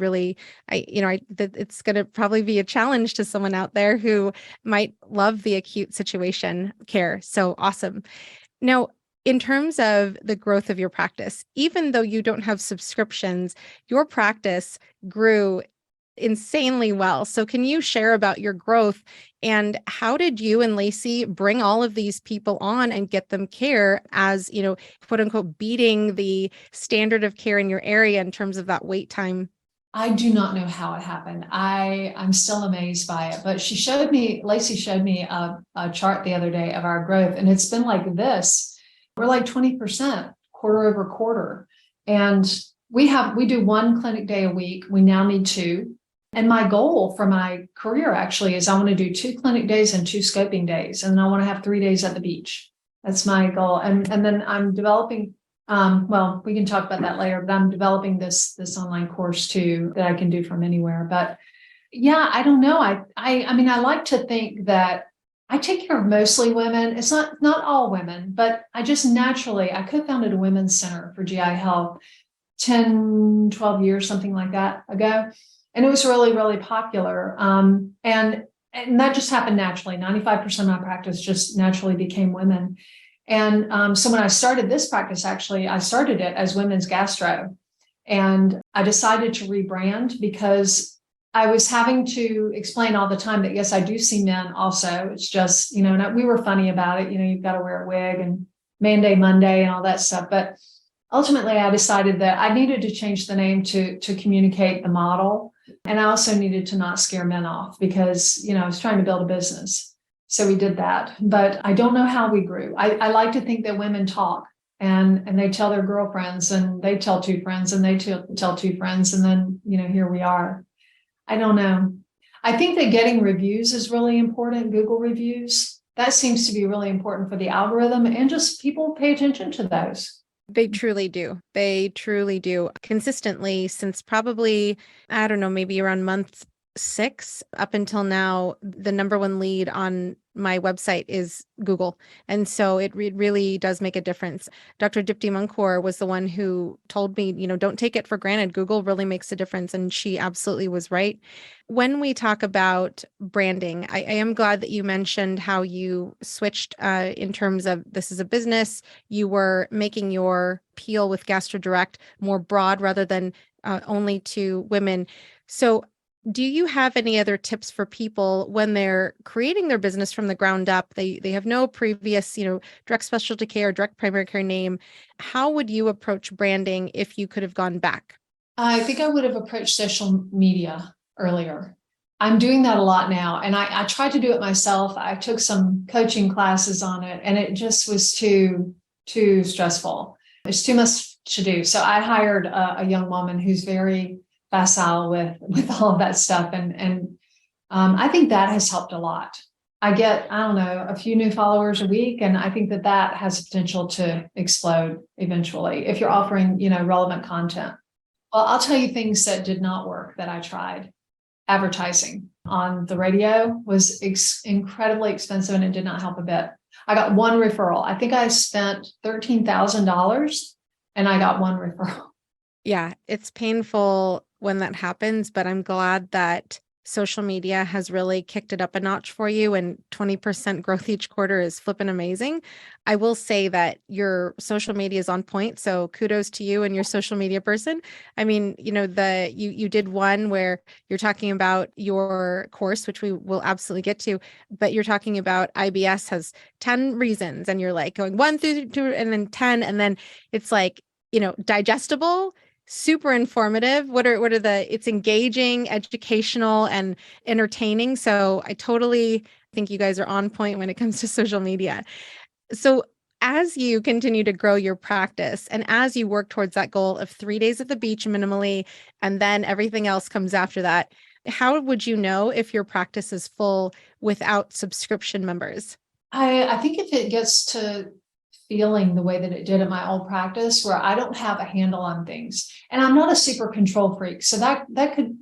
going to probably be a challenge to someone out there who might love the acute situation care. So awesome. Now, in terms of the growth of your practice, even though you don't have subscriptions, your practice grew insanely well. So can you share about your growth and how did you and Lacey bring all of these people on and get them care as, quote unquote, beating the standard of care in your area in terms of that wait time? I do not know how it happened. I'm still amazed by it, but Lacey showed me a chart the other day of our growth, and it's been like this. We're like 20% quarter over quarter. And we do one clinic day a week. We now need 2. And my goal for my career actually is I want to do 2 clinic days and 2 scoping days. And I want to have 3 days at the beach. That's my goal. And then I'm developing, we can talk about that later, but I'm developing this online course too that I can do from anywhere. But yeah, I don't know. I mean, I like to think that I take care of mostly women. It's not all women, but I co-founded a women's center for GI health 10, 12 years, something like that ago. And it was really, really popular. And that just happened naturally. 95% of my practice just naturally became women. And so when I started this practice, actually, I started it as women's gastro. And I decided to rebrand because I was having to explain all the time that, yes, I do see men also. It's just, and we were funny about it. You've got to wear a wig and Monday and all that stuff. But ultimately, I decided that I needed to change the name to communicate the model. And I also needed to not scare men off because, I was trying to build a business. So we did that. But I don't know how we grew. I like to think that women talk and they tell their girlfriends and they tell 2 friends and they tell 2 friends. And then, here we are. I don't know. I think that getting reviews is really important. Google reviews. That seems to be really important for the algorithm, and just people pay attention to those. They truly do. They truly do. Consistently since probably, I don't know, maybe around month 6 up until now, the number 1 lead on my website is Google. And so it really does make a difference. Dr. Dipti Mankor was the one who told me, don't take it for granted. Google really makes a difference. And she absolutely was right. When we talk about branding, I am glad that you mentioned how you switched in terms of this is a business. You were making your appeal with GastroDirect more broad rather than only to women. So do you have any other tips for people when they're creating their business from the ground up? They have no previous, direct specialty care, direct primary care name. How would you approach branding if you could have gone back? I think I would have approached social media earlier. I'm doing that a lot now. And I tried to do it myself. I took some coaching classes on it, and it just was too stressful. There's too much to do. So I hired a young woman who's very facile with all of that stuff. And I think that has helped a lot. I get, a few new followers a week. And I think that has potential to explode eventually if you're offering, relevant content. Well, I'll tell you things that did not work that I tried. Advertising on the radio was incredibly expensive, and it did not help a bit. I got one referral. I think I spent $13,000 and I got one referral. Yeah, it's painful when that happens, but I'm glad that social media has really kicked it up a notch for you, and 20% growth each quarter is flipping amazing. I will say that your social media is on point. So kudos to you and your social media person. I mean, you did one where you're talking about your course, which we will absolutely get to, but you're talking about IBS has 10 reasons, and you're like going 1 through 2 and then 10. And then it's like, digestible, super informative. It's engaging, educational, and entertaining. So I totally think you guys are on point when it comes to social media. So as you continue to grow your practice and as you work towards that goal of 3 days at the beach minimally, and then everything else comes after that, how would you know if your practice is full without subscription members? I think if it gets to feeling the way that it did at my old practice, where I don't have a handle on things, and I'm not a super control freak. So that could,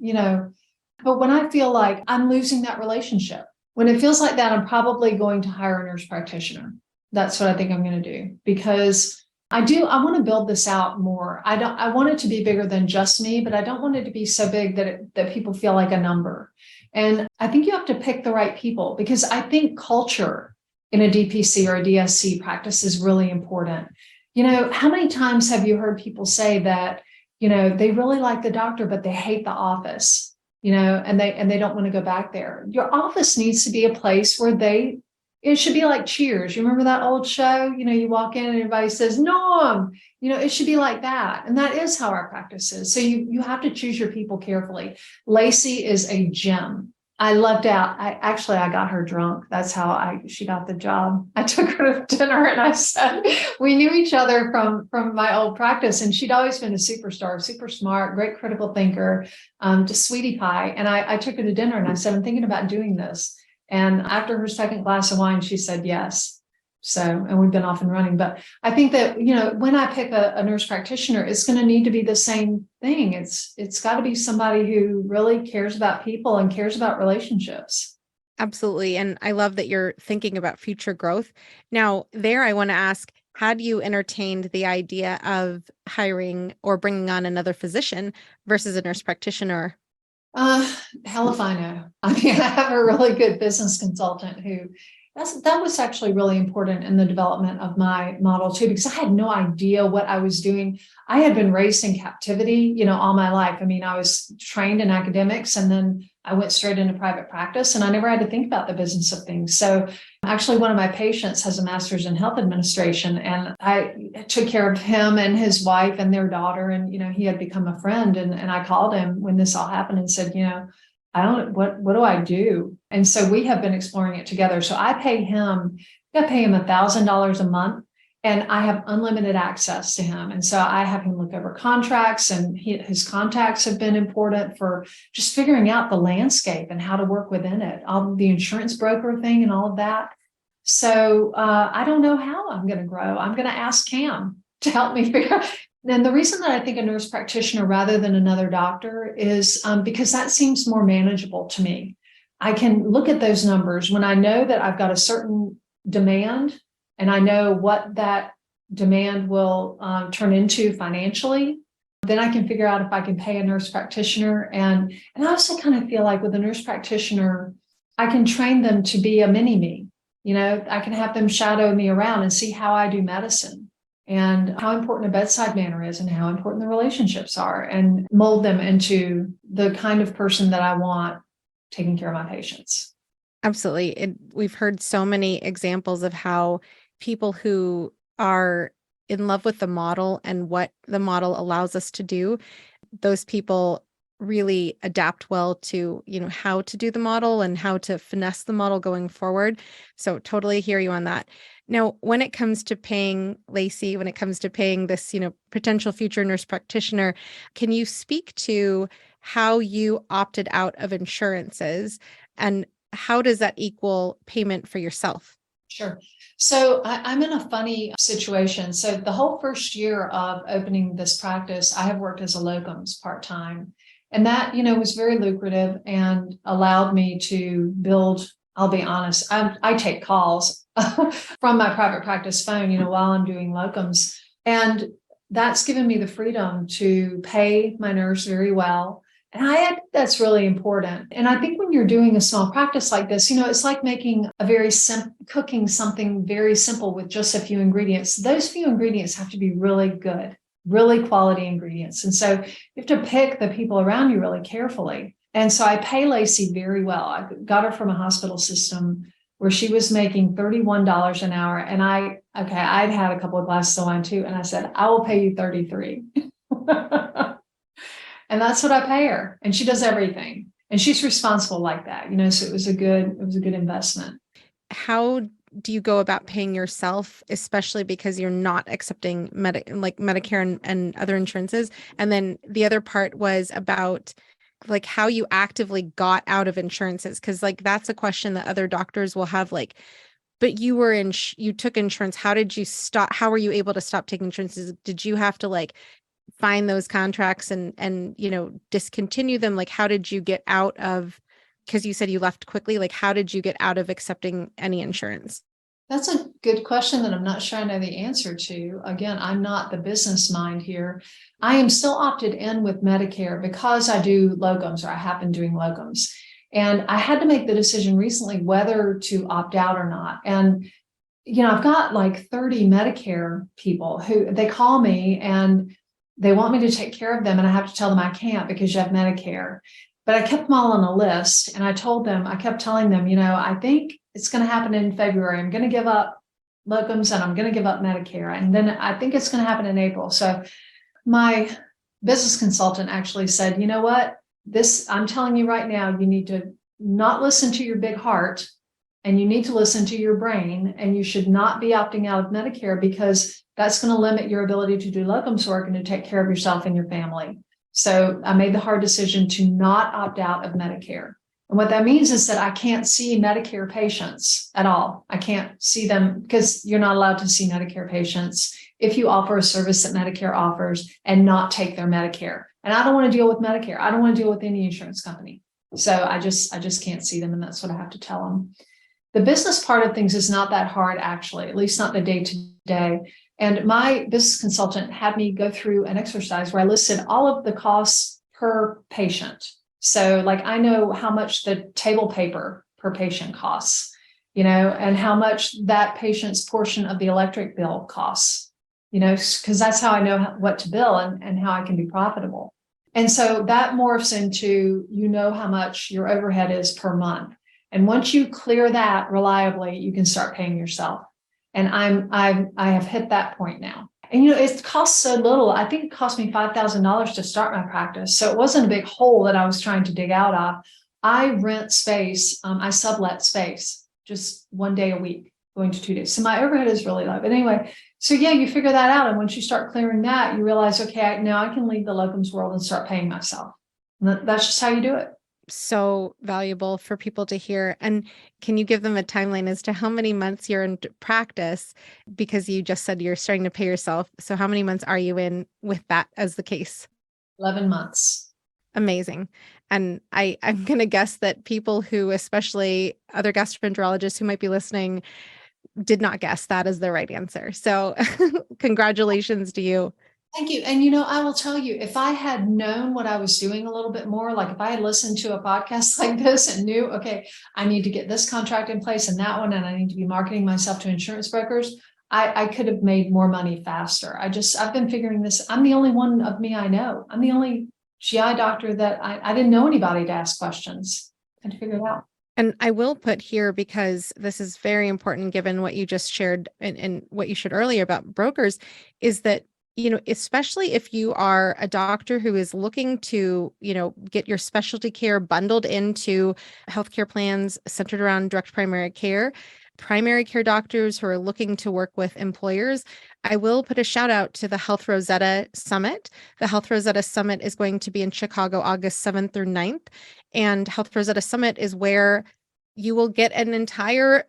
but when I feel like I'm losing that relationship, when it feels like that, I'm probably going to hire a nurse practitioner. That's what I think I'm going to do, because I want to build this out more. I want it to be bigger than just me, but I don't want it to be so big that people feel like a number. And I think you have to pick the right people, because I think culture in a DPC or a DSC practice is really important. How many times have you heard people say that, they really like the doctor, but they hate the office, and they don't want to go back there. Your office needs to be a place where it should be like Cheers. You remember that old show? You walk in and everybody says, "Norm," it should be like that. And that is how our practice is. So you have to choose your people carefully. Lacey is a gem. I lucked out. I got her drunk. That's how she got the job. I took her to dinner, and I said, we knew each other from my old practice, and she'd always been a superstar, super smart, great critical thinker, just sweetie pie. And I took her to dinner, and I said, I'm thinking about doing this. And after her second glass of wine, she said yes. So, and we've been off and running. But I think that, when I pick a nurse practitioner, it's going to need to be the same thing. It's got to be somebody who really cares about people and cares about relationships. Absolutely. And I love that you're thinking about future growth. Now, I want to ask, had you entertained the idea of hiring or bringing on another physician versus a nurse practitioner? Hell if I know. I mean, I have a really good business consultant who that was actually really important in the development of my model too, because I had no idea what I was doing. I had been raised in captivity, all my life. I mean, I was trained in academics, and then I went straight into private practice, and I never had to think about the business of things. So actually, one of my patients has a master's in health administration, and I took care of him and his wife and their daughter. And, he had become a friend. And I called him when this all happened and said, what do I do? And so we have been exploring it together. So I pay him $1,000 a month, and I have unlimited access to him. And so I have him look over contracts, and his contacts have been important for just figuring out the landscape and how to work within it, all the insurance broker thing and all of that. So I don't know how I'm going to grow. I'm going to ask Cam to help me figure out. And the reason that I think a nurse practitioner rather than another doctor is because that seems more manageable to me. I can look at those numbers when I know that I've got a certain demand and I know what that demand will turn into financially. Then I can figure out if I can pay a nurse practitioner. And I also kind of feel like with a nurse practitioner, I can train them to be a mini me. I can have them shadow me around and see how I do medicine and how important a bedside manner is and how important the relationships are, and mold them into the kind of person that I want taking care of my patients. Absolutely. We've heard so many examples of how people who are in love with the model and what the model allows us to do, those people really adapt well to, how to do the model and how to finesse the model going forward. So totally hear you on that. Now, when it comes to paying Lacey, when it comes to paying this, potential future nurse practitioner, can you speak to how you opted out of insurances and how does that equal payment for yourself? Sure. So I'm in a funny situation. So the whole first year of opening this practice, I have worked as a locums part-time. And that, was very lucrative and allowed me to build, I'll be honest, I take calls from my private practice phone, while I'm doing locums. And that's given me the freedom to pay my nurse very well. And I think that's really important. And I think when you're doing a small practice like this, it's like making cooking something very simple with just a few ingredients. Those few ingredients have to be really good, really quality ingredients. And so you have to pick the people around you really carefully. And so I pay Lacey very well. I got her from a hospital system where she was making $31 an hour. And I'd had a couple of glasses of wine too. And I said, I will pay you 33. And that's what I pay her. And she does everything. And she's responsible like that, so it was a good investment. How do you go about paying yourself, especially because you're not accepting Medicare and other insurances? And then the other part was about how you actively got out of insurances. Cause that's a question that other doctors will have, but you were you took insurance. How did you stop? How were you able to stop taking insurances? Did you have to find those contracts and discontinue them? How did you get out of, because you said you left quickly, how did you get out of accepting any insurance? That's a good question that I'm not sure I know the answer to. Again, I'm not the business mind here. I am still opted in with Medicare because I do locums, or I have been doing locums. And I had to make the decision recently whether to opt out or not. And, I've got 30 Medicare people who they call me and they want me to take care of them. And I have to tell them I can't because you have Medicare. But I kept them all on a list. And I kept telling them, I think it's going to happen in February. I'm going to give up locums and I'm going to give up Medicare. And then I think it's going to happen in April. So my business consultant actually said, you know what, I'm telling you right now, you need to not listen to your big heart and you need to listen to your brain, and you should not be opting out of Medicare because that's going to limit your ability to do locums work and to take care of yourself and your family. So I made the hard decision to not opt out of Medicare. And what that means is that I can't see Medicare patients at all. I can't see them because you're not allowed to see Medicare patients if you offer a service that Medicare offers and not take their Medicare. And I don't want to deal with Medicare. I don't want to deal with any insurance company. So I just can't see them. And that's what I have to tell them. The business part of things is not that hard, actually, at least not the day to day. And my business consultant had me go through an exercise where I listed all of the costs per patient. So I know how much the table paper per patient costs, and how much that patient's portion of the electric bill costs, because that's how I know what to bill and how I can be profitable. And so that morphs into, how much your overhead is per month. And once you clear that reliably, you can start paying yourself. And I have hit that point now. And it costs so little. I think it cost me $5,000 to start my practice. So it wasn't a big hole that I was trying to dig out of. I rent space. I sublet space just one day a week, going to 2 days. So my overhead is really low. But anyway, so yeah, you figure that out. And once you start clearing that, you realize, okay, now I can leave the locums world and start paying myself. And that's just how you do it. So valuable for people to hear. And can you give them a timeline as to how many months you're in practice? Because you just said you're starting to pay yourself. So how many months are you in with that as the case? 11 months. Amazing. And I'm going to guess that people who, especially other gastroenterologists who might be listening, did not guess that as the right answer. So congratulations to you. Thank you. And, I will tell you, if I had known what I was doing a little bit more, like if I had listened to a podcast like this and knew, okay, I need to get this contract in place and that one, and I need to be marketing myself to insurance brokers, I could have made more money faster. I've been figuring this. I'm the only one of me I know. I'm the only GI doctor that I didn't know anybody to ask questions and to figure it out. And I will put here, because this is very important given what you just shared and what you shared earlier about brokers, is that, especially if you are a doctor who is looking to, get your specialty care bundled into healthcare plans centered around direct primary care doctors who are looking to work with employers, I will put a shout out to the Health Rosetta Summit. The Health Rosetta Summit is going to be in Chicago, August 7th through 9th. And Health Rosetta Summit is where you will get an entire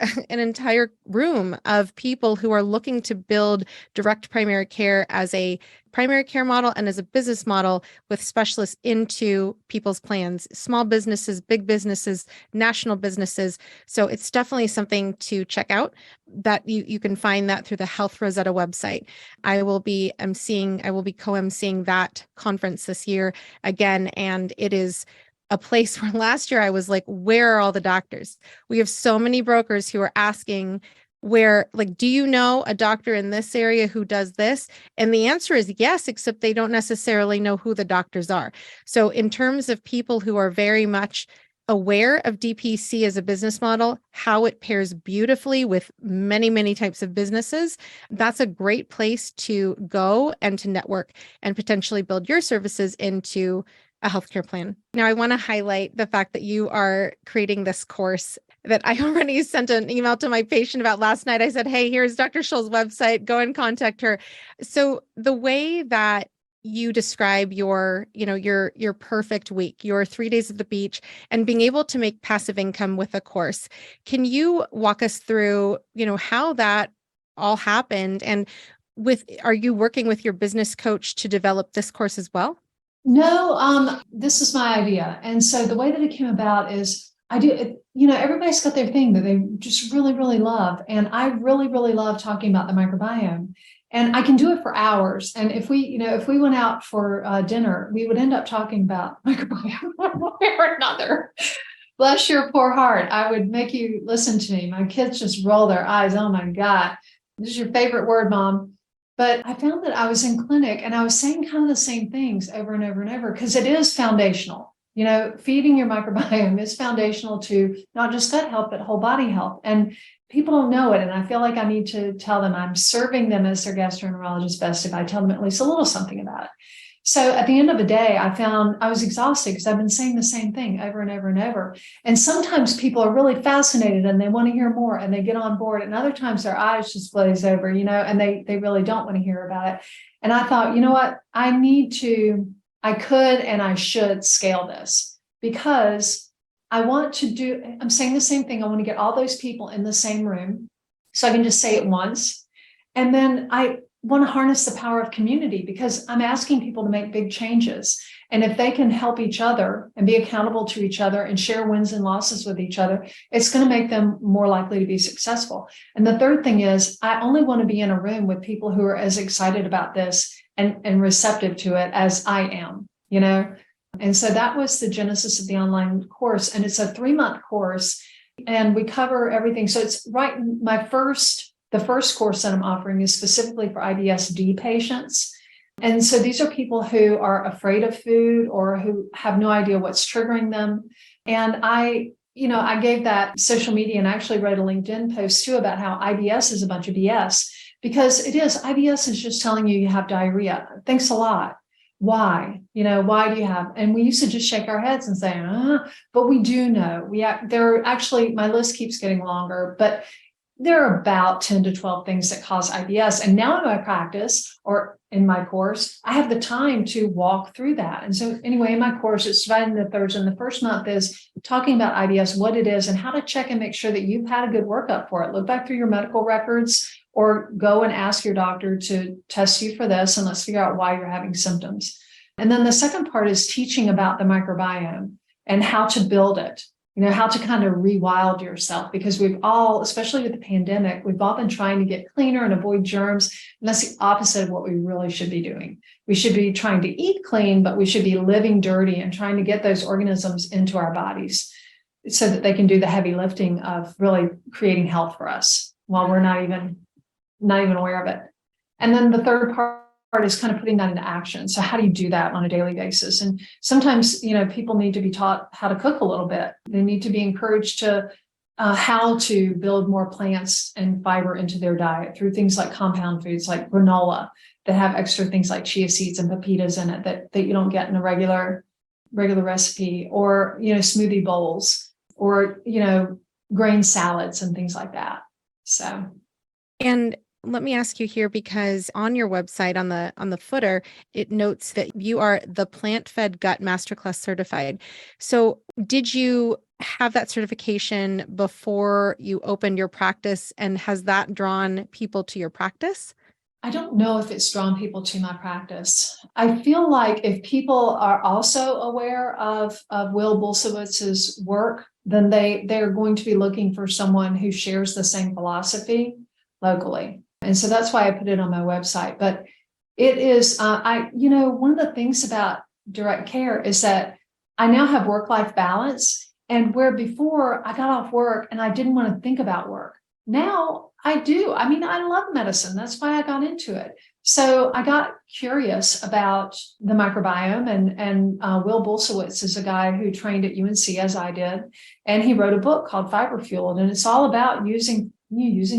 room of people who are looking to build direct primary care as a primary care model and as a business model with specialists into people's plans, small businesses, big businesses, national businesses. So it's definitely something to check out. That you can find that through the Health Rosetta website. I will be co-emceeing that conference this year again, and it is a place where last year I was like, where are all the doctors? We have so many brokers who are asking do you know a doctor in this area who does this? And the answer is yes, except they don't necessarily know who the doctors are. So in terms of people who are very much aware of DPC as a business model, how it pairs beautifully with many, many types of businesses, that's a great place to go and to network and potentially build your services into a healthcare plan. Now, I want to highlight the fact that you are creating this course that I already sent an email to my patient about last night. I said, hey, here's Dr. Scholl's website. Go and contact her. So the way that you describe your perfect week, your 3 days at the beach, and being able to make passive income with a course, can you walk us through, how that all happened? And are you working with your business coach to develop this course as well? No, this is my idea. And so the way that it came about is everybody's got their thing that they just really, really love. And I really, really love talking about the microbiome, and I can do it for hours. And if we went out for dinner, we would end up talking about microbiome one way or another. Bless your poor heart. I would make you listen to me. My kids just roll their eyes. Oh my God, this is your favorite word, Mom. But I found that I was in clinic and I was saying kind of the same things over and over and over, because it is foundational. Feeding your microbiome is foundational to not just gut health, but whole body health. And people don't know it. And I feel like I need to tell them. I'm serving them as their gastroenterologist best if I tell them at least a little something about it. So at the end of the day, I found I was exhausted because I've been saying the same thing over and over and over. And sometimes people are really fascinated and they want to hear more and they get on board. And other times their eyes just glaze over, and they really don't want to hear about it. And I thought, you know what? I could and I should scale this, because I'm saying the same thing. I want to get all those people in the same room so I can just say it once. And then I want to harness the power of community, because I'm asking people to make big changes. And if they can help each other and be accountable to each other and share wins and losses with each other, it's going to make them more likely to be successful. And the third thing is, I only want to be in a room with people who are as excited about this and receptive to it as I am, And so that was the genesis of the online course. And it's a 3-month course, and we cover everything. So it's right. The first course that I'm offering is specifically for IBS-D patients. And so these are people who are afraid of food or who have no idea what's triggering them. And I gave that social media, and actually wrote a LinkedIn post too about how IBS is a bunch of BS, because it is. IBS is just telling you have diarrhea. Thanks a lot. Why? Why do you have? And we used to just shake our heads and say, but we do know. There are actually, my list keeps getting longer, but there are about 10 to 12 things that cause IBS. And now in my practice or in my course, I have the time to walk through that. And so anyway, in my course, it's divided into thirds. And the first month is talking about IBS, what it is, and how to check and make sure that you've had a good workup for it. Look back through your medical records or go and ask your doctor to test you for this, and let's figure out why you're having symptoms. And then the second part is teaching about the microbiome and how to build it, how to kind of rewild yourself, because we've all, especially with the pandemic, we've all been trying to get cleaner and avoid germs. And that's the opposite of what we really should be doing. We should be trying to eat clean, but we should be living dirty and trying to get those organisms into our bodies so that they can do the heavy lifting of really creating health for us while we're not even aware of it. And then the third part is kind of putting that into action. So how do you do that on a daily basis? And sometimes, people need to be taught how to cook a little bit. They need to be encouraged to how to build more plants and fiber into their diet through things like compound foods like granola that have extra things like chia seeds and pepitas in it that you don't get in a regular recipe, or smoothie bowls, or grain salads and things like that. So, and let me ask you here, because on your website, on the footer, it notes that you are the Plant-Fed Gut Masterclass certified. So did you have that certification before you opened your practice, and has that drawn people to your practice? I don't know if it's drawn people to my practice. I feel like if people are also aware of Will Bulsiewicz's work, then they're going to be looking for someone who shares the same philosophy locally. And so that's why I put it on my website. But it is, one of the things about direct care is that I now have work-life balance. And where before I got off work and I didn't want to think about work, now I do. I mean, I love medicine. That's why I got into it. So I got curious about the microbiome, and Will Bulsiewicz is a guy who trained at UNC as I did. And he wrote a book called Fiber Fueled, and it's all about using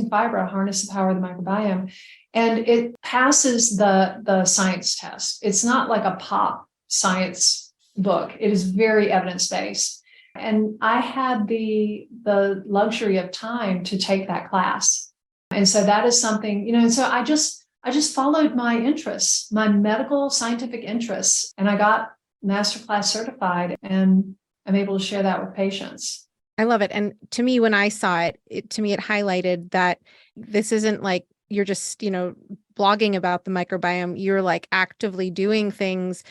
fiber to harness the power of the microbiome. And it passes the science test. It's not like a pop science book. It is very evidence-based. And I had the luxury of time to take that class. And so that is something, and so I just followed my interests, my medical scientific interests, and I got Masterclass certified, and I'm able to share that with patients. I love it. And to me, when I saw it, it highlighted that this isn't like you're just, blogging about the microbiome. You're like actively doing things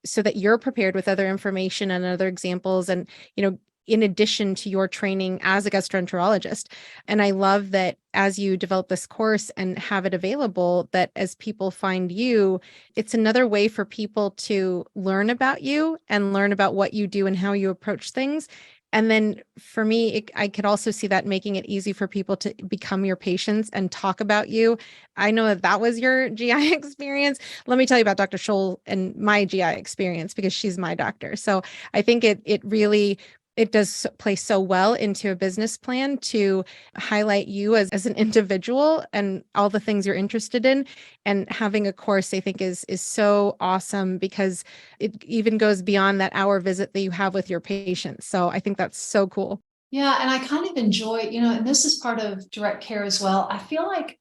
so that you're prepared with other information and other examples. And, in addition to your training as a gastroenterologist. And I love that as you develop this course and have it available, that as people find you, it's another way for people to learn about you and learn about what you do and how you approach things. And then for me, I could also see that making it easy for people to become your patients and talk about you. I know that was your GI experience. Let me tell you about Dr. Scholl and my GI experience, because she's my doctor. So I think it really does play so well into a business plan to highlight you as an individual and all the things you're interested in. And having a course, I think, is so awesome, because it even goes beyond that hour visit that you have with your patients. So I think that's so cool. Yeah. And I kind of enjoy, and this is part of direct care as well. I feel like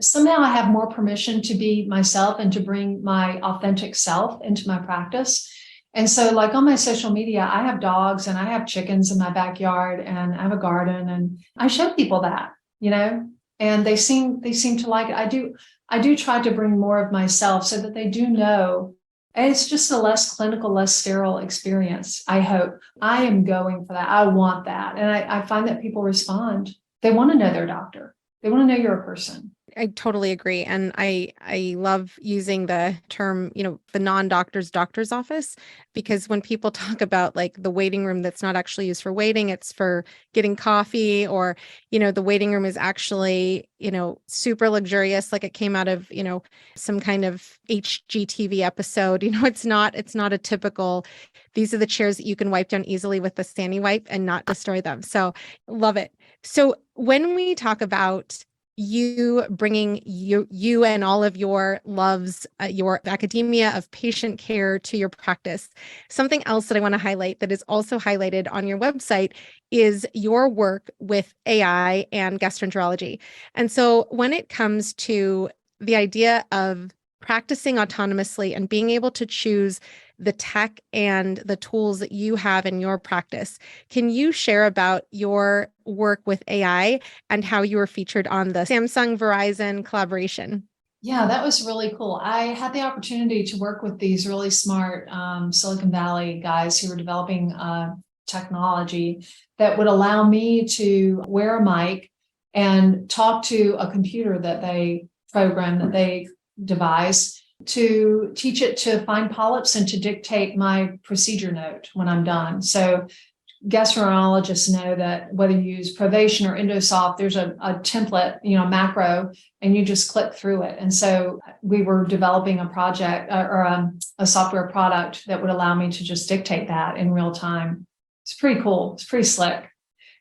somehow I have more permission to be myself and to bring my authentic self into my practice. And so, like, on my social media, I have dogs and I have chickens in my backyard and I have a garden, and I show people that, and they seem to like it. I do try to bring more of myself so that they do know it's just a less clinical, less sterile experience. I hope. I am going for that. I want that. And I find that people respond. They want to know their doctor. They want to know you're a person. I totally agree. And I love using the term, the non-doctor's doctor's office, because when people talk about like the waiting room that's not actually used for waiting, it's for getting coffee, or, the waiting room is actually, super luxurious, like it came out of, some kind of HGTV episode. It's not a typical, these are the chairs that you can wipe down easily with the Stanny wipe and not destroy them. So love it. So when we talk about you bringing you and all of your loves, your academia of patient care to your practice, something else that I want to highlight that is also highlighted on your website is your work with AI and gastroenterology. And so when it comes to the idea of practicing autonomously and being able to choose the tech and the tools that you have in your practice, can you share about your work with AI and how you were featured on the Samsung Verizon collaboration? Yeah, that was really cool. I had the opportunity to work with these really smart Silicon Valley guys who were developing technology that would allow me to wear a mic and talk to a computer that they programmed, that they devised, to teach it to find polyps and to dictate my procedure note when I'm done. So gastroenterologists know that whether you use Provation or Endosoft, there's a template, macro, and you just click through it. And so we were developing a project or a software product that would allow me to just dictate that in real time. It's pretty cool. It's pretty slick.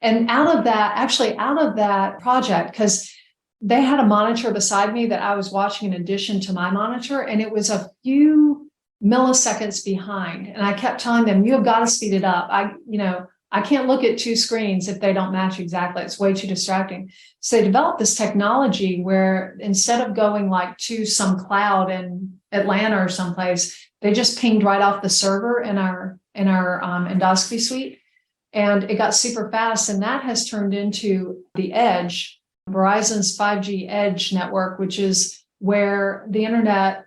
And out of that project, because they had a monitor beside me that I was watching in addition to my monitor, and it was a few milliseconds behind. And I kept telling them, you have got to speed it up. I can't look at two screens if they don't match exactly. It's way too distracting. So they developed this technology where instead of going like to some cloud in Atlanta or someplace, they just pinged right off the server in our endoscopy suite. And it got super fast. And that has turned into the Edge, Verizon's 5G Edge network, which is where the internet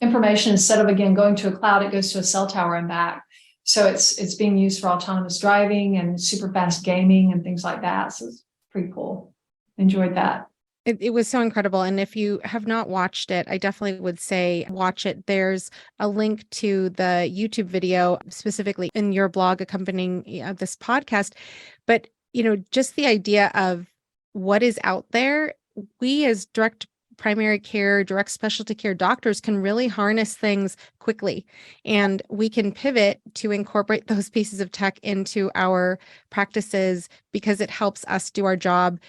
information, instead of, again, going to a cloud, it goes to a cell tower and back. So it's being used for autonomous driving and super fast gaming and things like that. So it's pretty cool. Enjoyed that. It was so incredible. And if you have not watched it, I definitely would say watch it. There's a link to the YouTube video specifically in your blog accompanying this podcast. But, just the idea of what is out there, we as direct primary care, direct specialty care doctors can really harness things quickly, and we can pivot to incorporate those pieces of tech into our practices because it helps us do our job,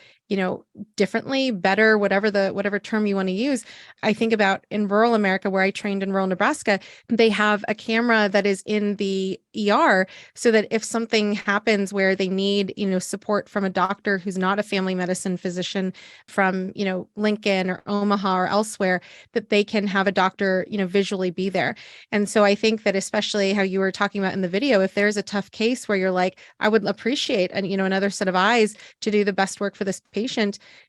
differently, better, whatever term you want to use. I think about in rural America, where I trained in rural Nebraska, they have a camera that is in the ER so that if something happens where they need, support from a doctor who's not a family medicine physician from, Lincoln or Omaha or elsewhere, that they can have a doctor, visually be there. And so I think that especially how you were talking about in the video, if there's a tough case where you're like, I would appreciate another set of eyes to do the best work for this patient,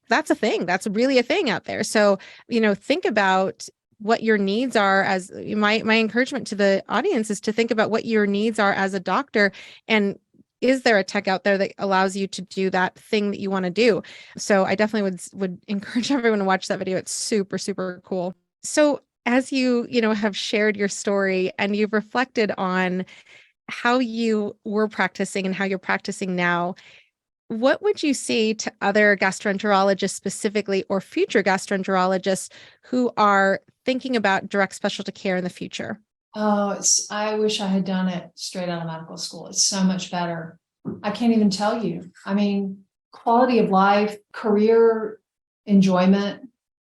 that's a thing. That's really a thing out there. So, think about what your needs are. As my encouragement to the audience is to think about what your needs are as a doctor, and is there a tech out there that allows you to do that thing that you want to do? So I definitely would encourage everyone to watch that video. It's super, super cool. So as you have shared your story and you've reflected on how you were practicing and how you're practicing now, what would you say to other gastroenterologists specifically, or future gastroenterologists who are thinking about direct specialty care in the future? Oh, I wish I had done it straight out of medical school. It's so much better. I can't even tell you. I mean, quality of life, career enjoyment,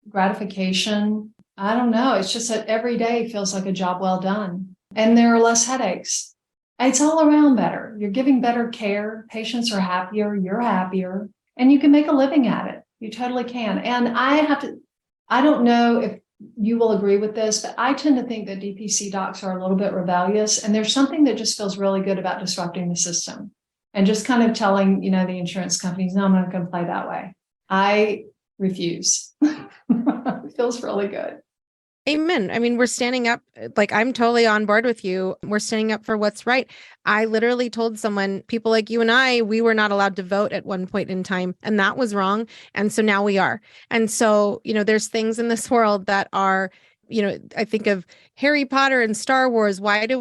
gratification. I don't know. It's just that every day feels like a job well done. And there are less headaches. It's all around better. You're giving better care. Patients are happier. You're happier. And you can make a living at it. You totally can. And I don't know if you will agree with this, but I tend to think that DPC docs are a little bit rebellious. And there's something that just feels really good about disrupting the system and just kind of telling, the insurance companies, no, I'm not going to play that way. I refuse. It feels really good. Amen. I mean, we're standing up, like, I'm totally on board with you. We're standing up for what's right. I literally told someone, people like you and I, we were not allowed to vote at one point in time, and that was wrong. And so now we are. And so, there's things in this world that are, I think of Harry Potter and Star Wars. Why are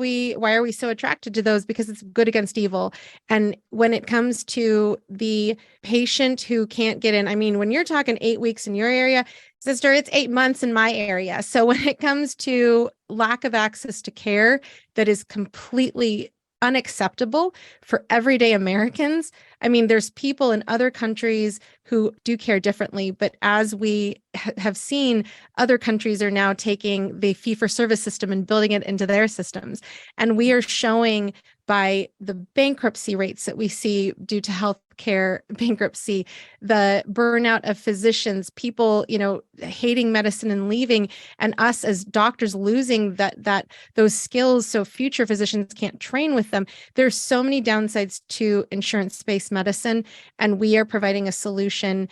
we so attracted to those? Because it's good against evil. And when it comes to the patient who can't get in, I mean, when you're talking 8 weeks in your area, sister, it's 8 months in my area. So when it comes to lack of access to care that is completely unacceptable for everyday Americans, I mean, there's people in other countries who do care differently, but as we have seen, other countries are now taking the fee-for-service system and building it into their systems. And we are showing by the bankruptcy rates that we see due to healthcare bankruptcy, the burnout of physicians, people, hating medicine and leaving, and us as doctors losing those skills so future physicians can't train with them. There's so many downsides to insurance-based medicine, and we are providing a solution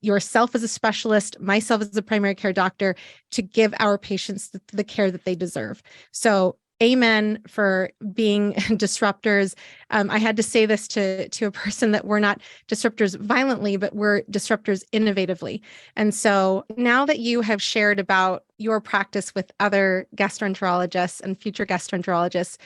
yourself as a specialist, myself as a primary care doctor, to give our patients the care that they deserve. So amen for being disruptors. I had to say this to a person that we're not disruptors violently, but we're disruptors innovatively. And so now that you have shared about your practice with other gastroenterologists and future gastroenterologists,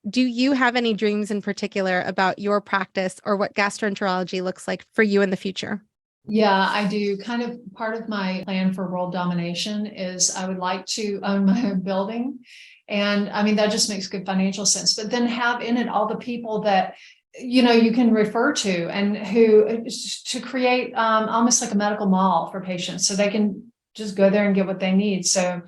do you have any dreams in particular about your practice or what gastroenterology looks like for you in the future? Yeah, I do. Kind of part of my plan for world domination is I would like to own my own building. And I mean, that just makes good financial sense, but then have in it all the people that, you can refer to and to create almost like a medical mall for patients so they can just go there and get what they need. So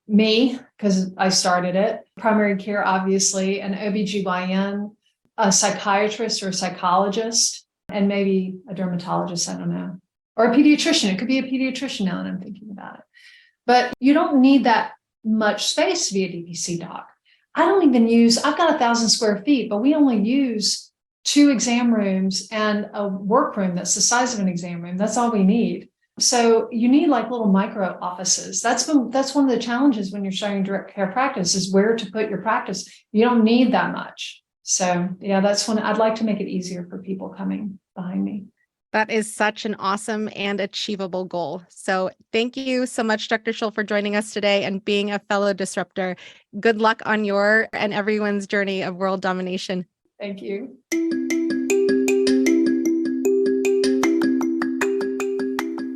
me, because I started it, primary care, obviously, an OBGYN, a psychiatrist or a psychologist, and maybe a dermatologist, I don't know, or a pediatrician. It could be a pediatrician now that I'm thinking about it. But you don't need that much space to be a DPC doc. I've got 1,000 square feet, but we only use 2 exam rooms and a workroom that's the size of an exam room. That's all we need. So you need like little micro offices. That's one of the challenges when you're starting direct care practice is where to put your practice. You don't need that much. So yeah, that's one I'd like to make it easier for people coming behind me. That is such an awesome and achievable goal. So thank you so much, Dr. Scholl, for joining us today and being a fellow disruptor. Good luck on your and everyone's journey of world domination. Thank you.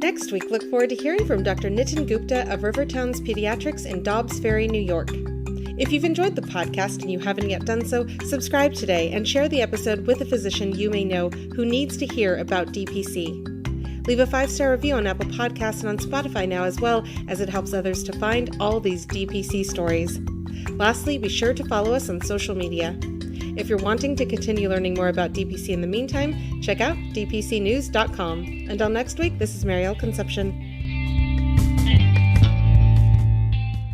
Next week, look forward to hearing from Dr. Nitin Gupta of Rivertowns Pediatrics in Dobbs Ferry, New York. If you've enjoyed the podcast and you haven't yet done so, subscribe today and share the episode with a physician you may know who needs to hear about DPC. Leave a 5-star review on Apple Podcasts and on Spotify now as well, as it helps others to find all these DPC stories. Lastly, be sure to follow us on social media. If you're wanting to continue learning more about DPC in the meantime, check out dpcnews.com. Until next week, this is Marielle Concepcion.